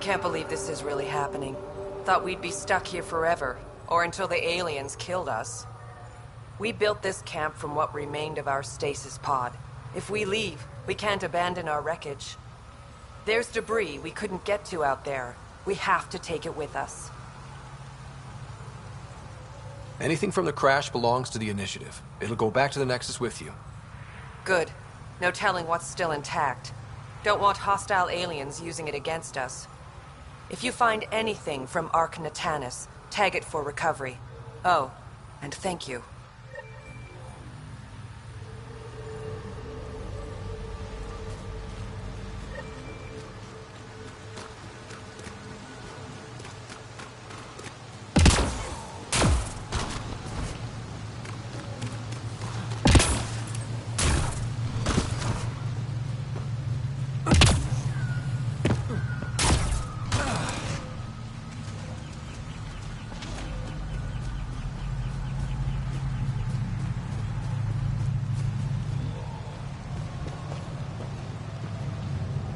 Speaker 4: can't believe this is really happening. Thought we'd be stuck here forever, or until the aliens killed us. We built this camp from what remained of our stasis pod. If we leave, we can't abandon our wreckage. There's debris we couldn't get to out there. We have to take it with us.
Speaker 2: Anything from the crash belongs to the Initiative. It'll go back to the Nexus with you.
Speaker 4: Good. No telling what's still intact. Don't want hostile aliens using it against us. If you find anything from Ark Natanis, tag it for recovery. Oh, and thank you.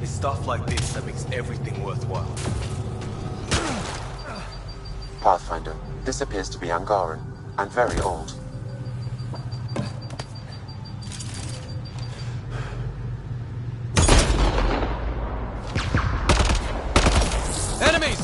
Speaker 23: It's stuff like this that makes everything worthwhile.
Speaker 20: Pathfinder, this appears to be Angaran, and very old.
Speaker 2: Enemies!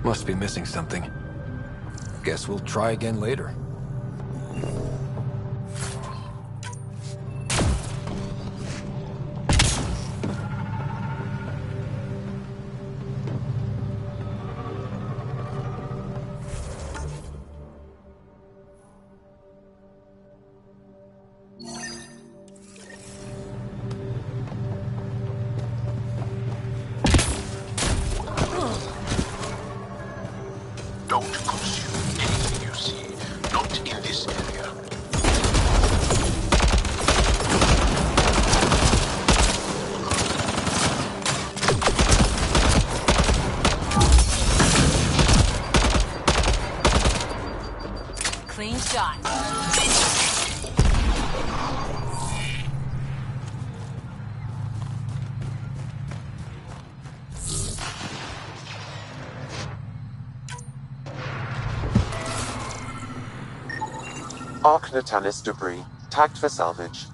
Speaker 2: Must be missing something. Guess we'll try again later.
Speaker 12: Don't consume anything you see. Not in this area.
Speaker 10: Clean shot.
Speaker 20: Ark Natanis debris, tagged for salvage.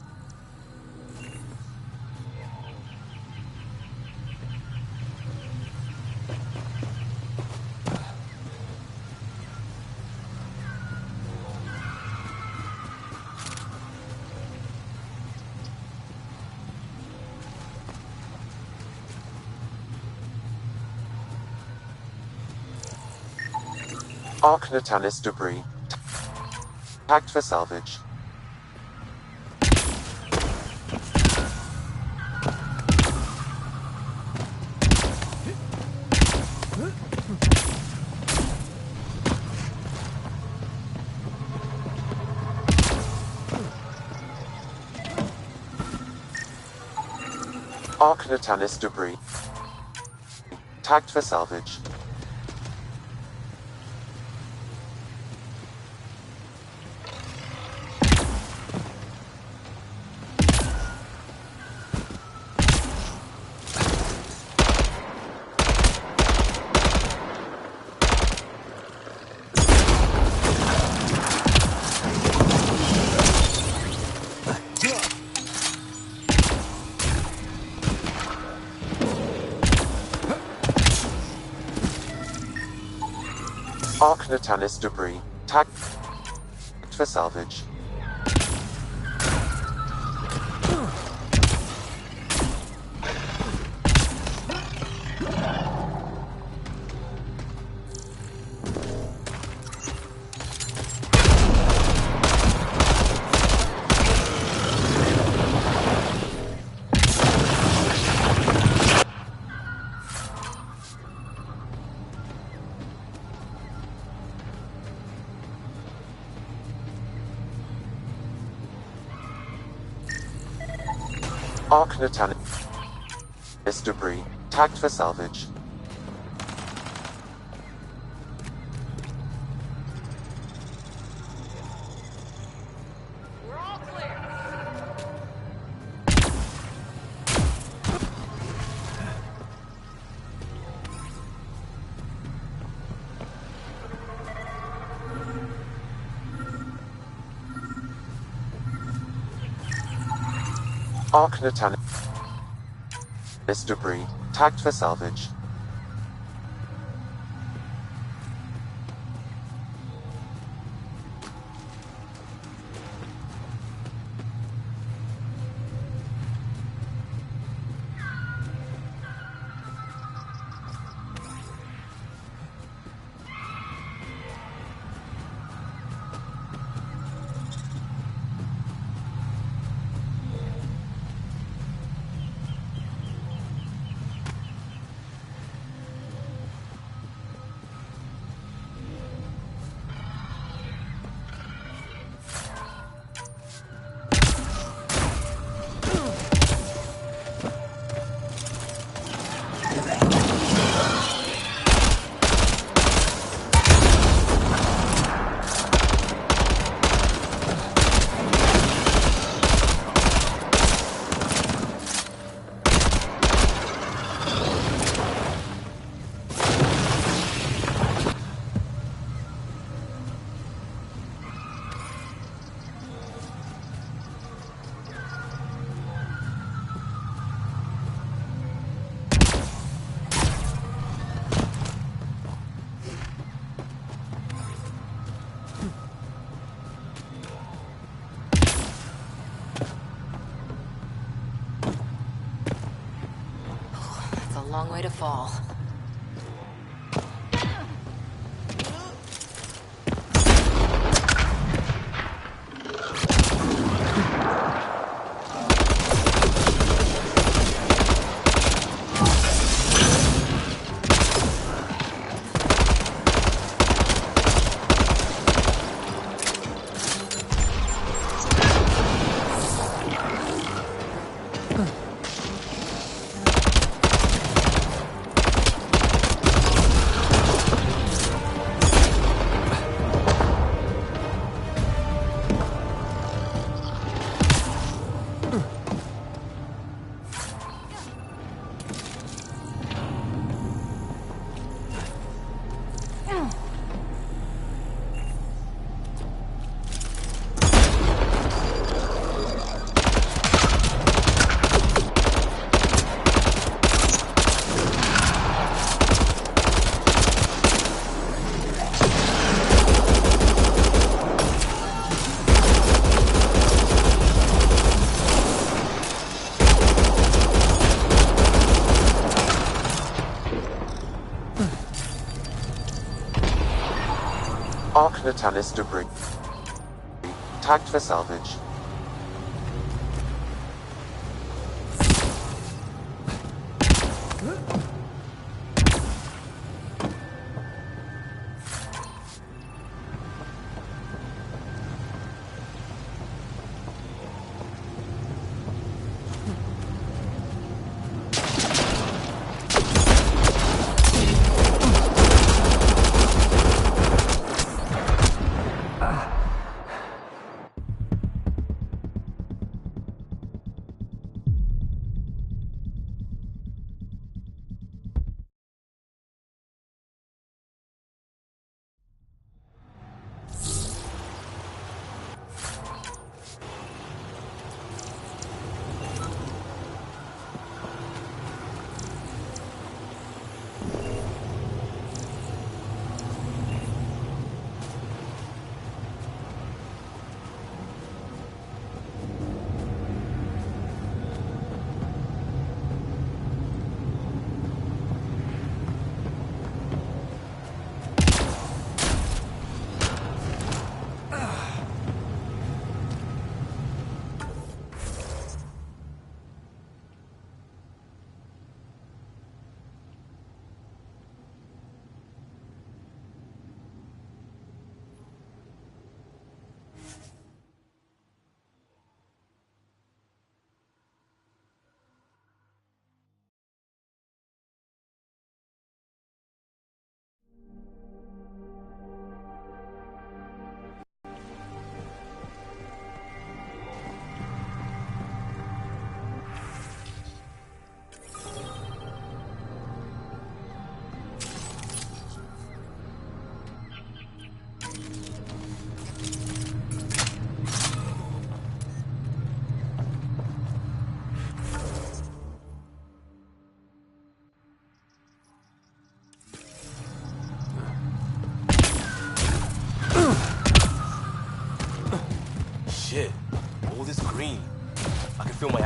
Speaker 20: Ark Natanis debris, tagged for salvage. Ark Natanis debris, tagged for salvage. Archnatanis debris. Tagged for salvage. Archnatanis debris. Tagged for salvage. Archnatanis debris. Tagged for salvage.
Speaker 16: Long way to fall.
Speaker 20: Archnatanis debris. Tagged for salvage.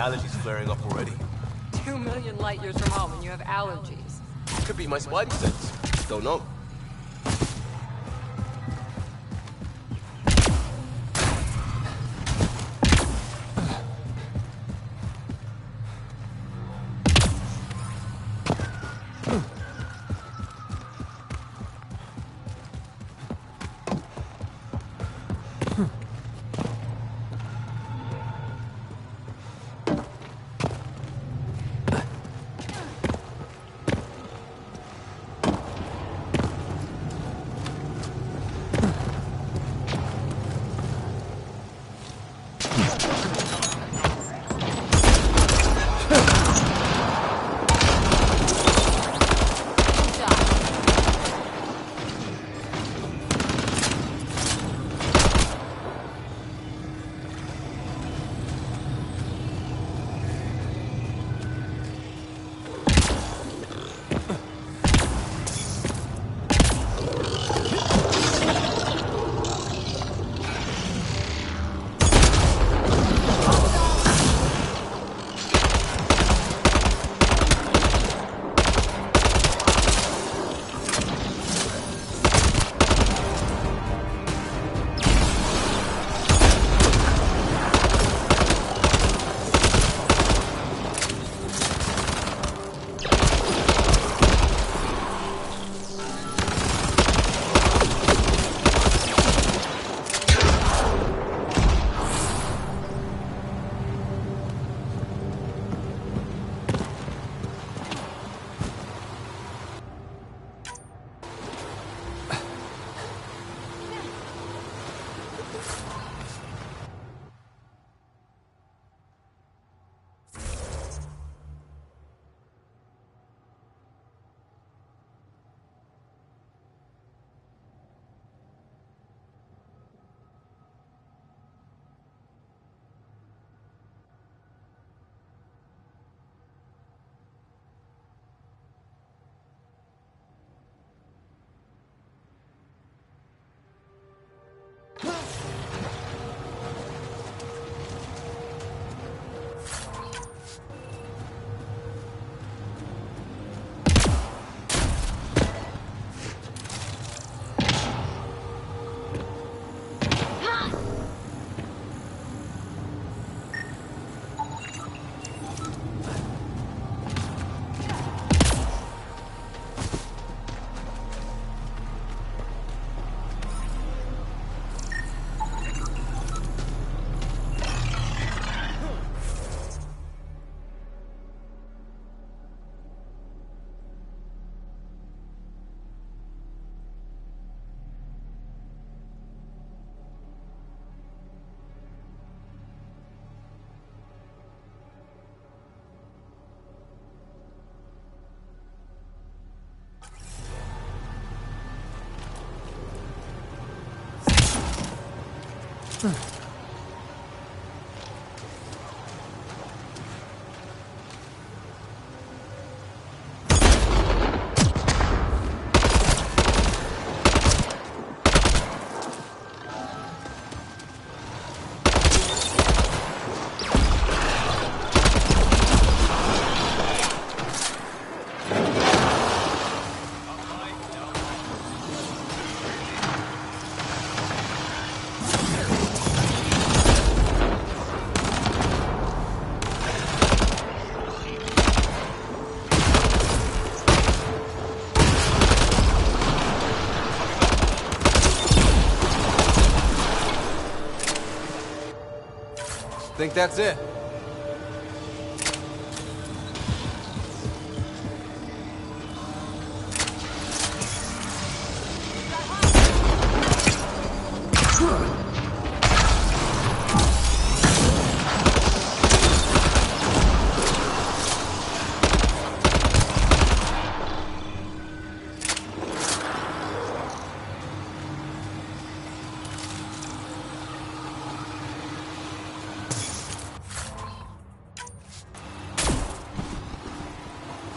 Speaker 23: allergies flaring up already.
Speaker 16: 2 million light years from home and you have allergies.
Speaker 23: Could be my spidey sense. Don't know.
Speaker 2: Think that's it?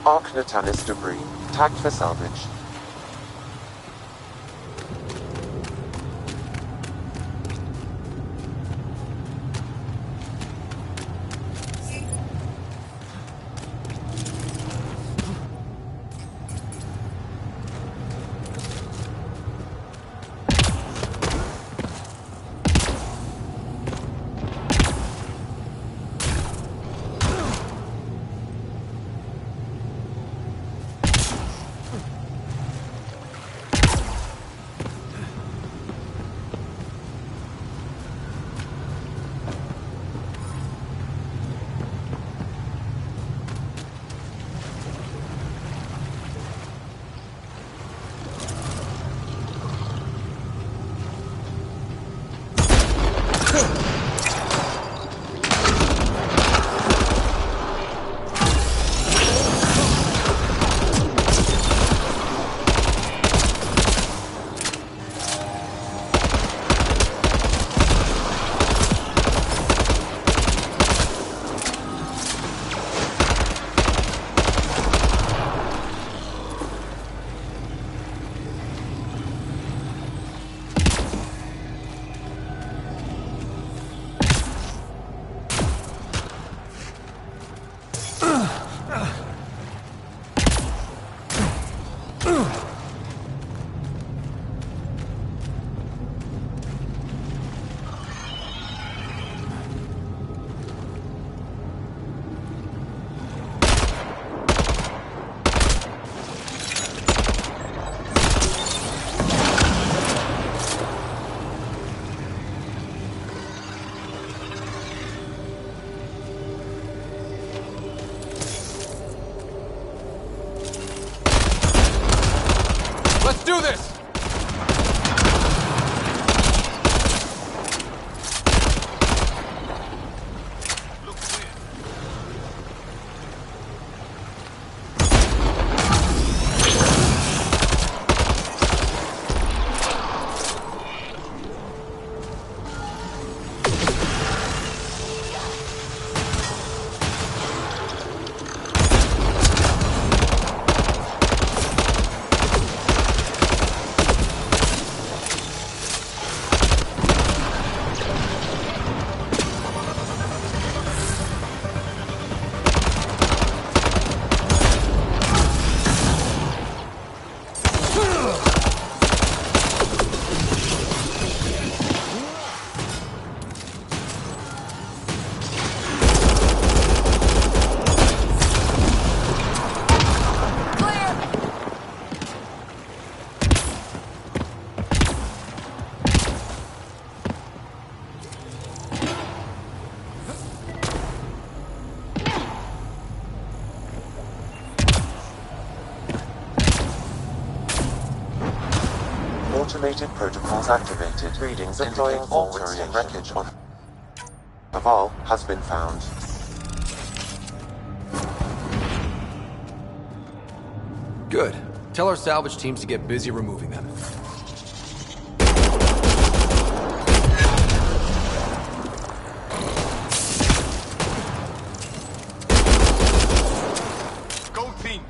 Speaker 20: Arc Natalis debris, tagged for salvage.
Speaker 2: do this!
Speaker 20: Automated protocols activated. Readings indicate Volturian wreckage on Aval has been found.
Speaker 2: Good. Tell our salvage teams to get busy removing them.
Speaker 23: Go team!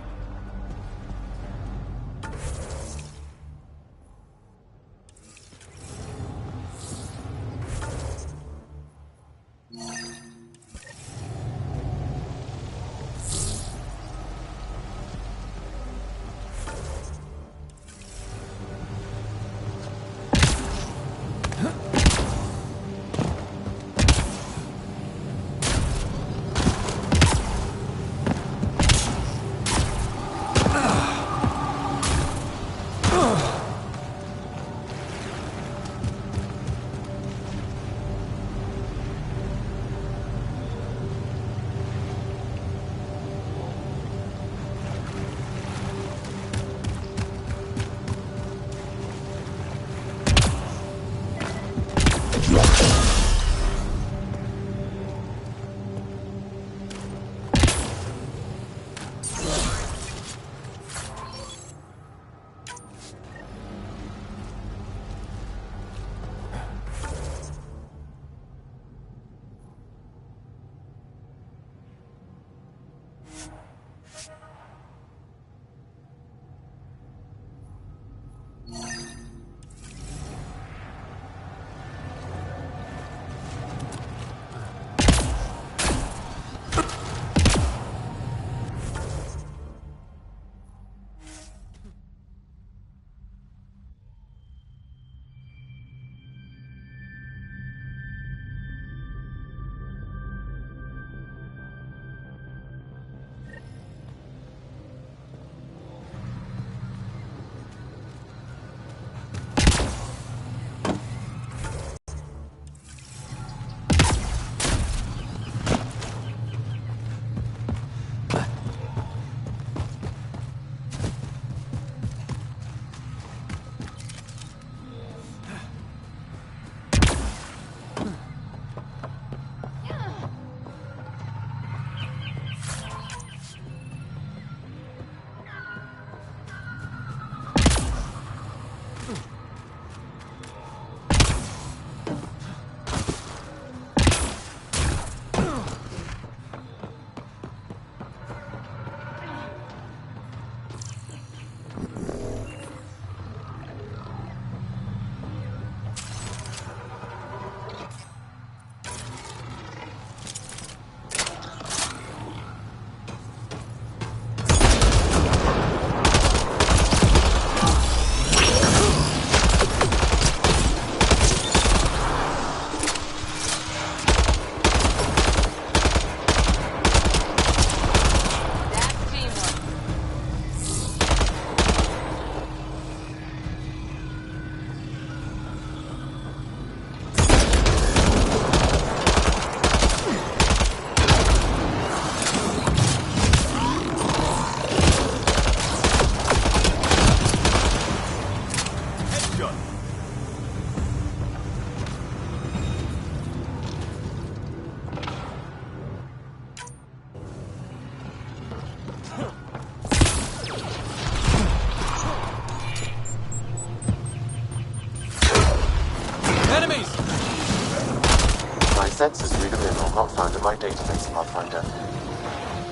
Speaker 20: Sensors read a mineral not found in my database, Pathfinder.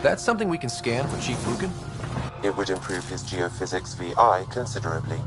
Speaker 2: That's something we can scan for Chief Lucan?
Speaker 20: It would improve his geophysics VI considerably.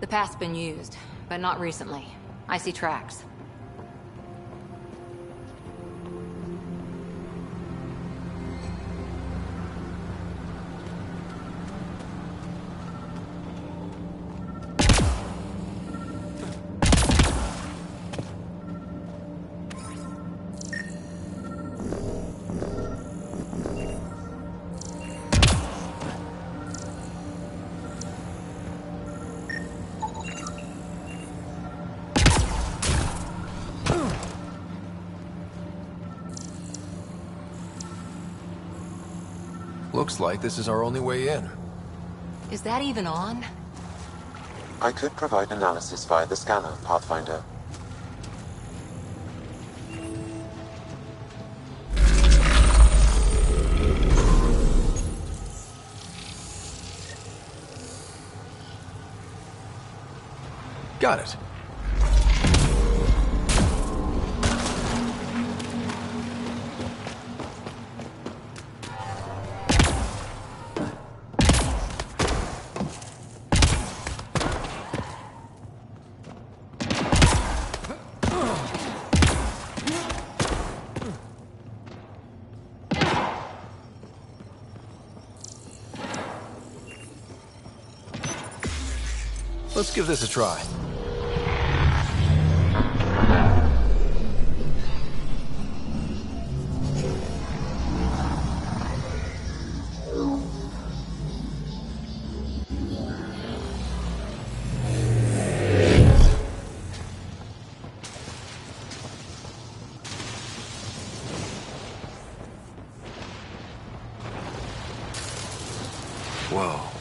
Speaker 16: The path's been used, but not recently. I see tracks.
Speaker 2: Looks like this is our only way in.
Speaker 16: Is that even on?
Speaker 20: I could provide analysis via the scanner, Pathfinder.
Speaker 2: Got it. Let's give this a try. Whoa.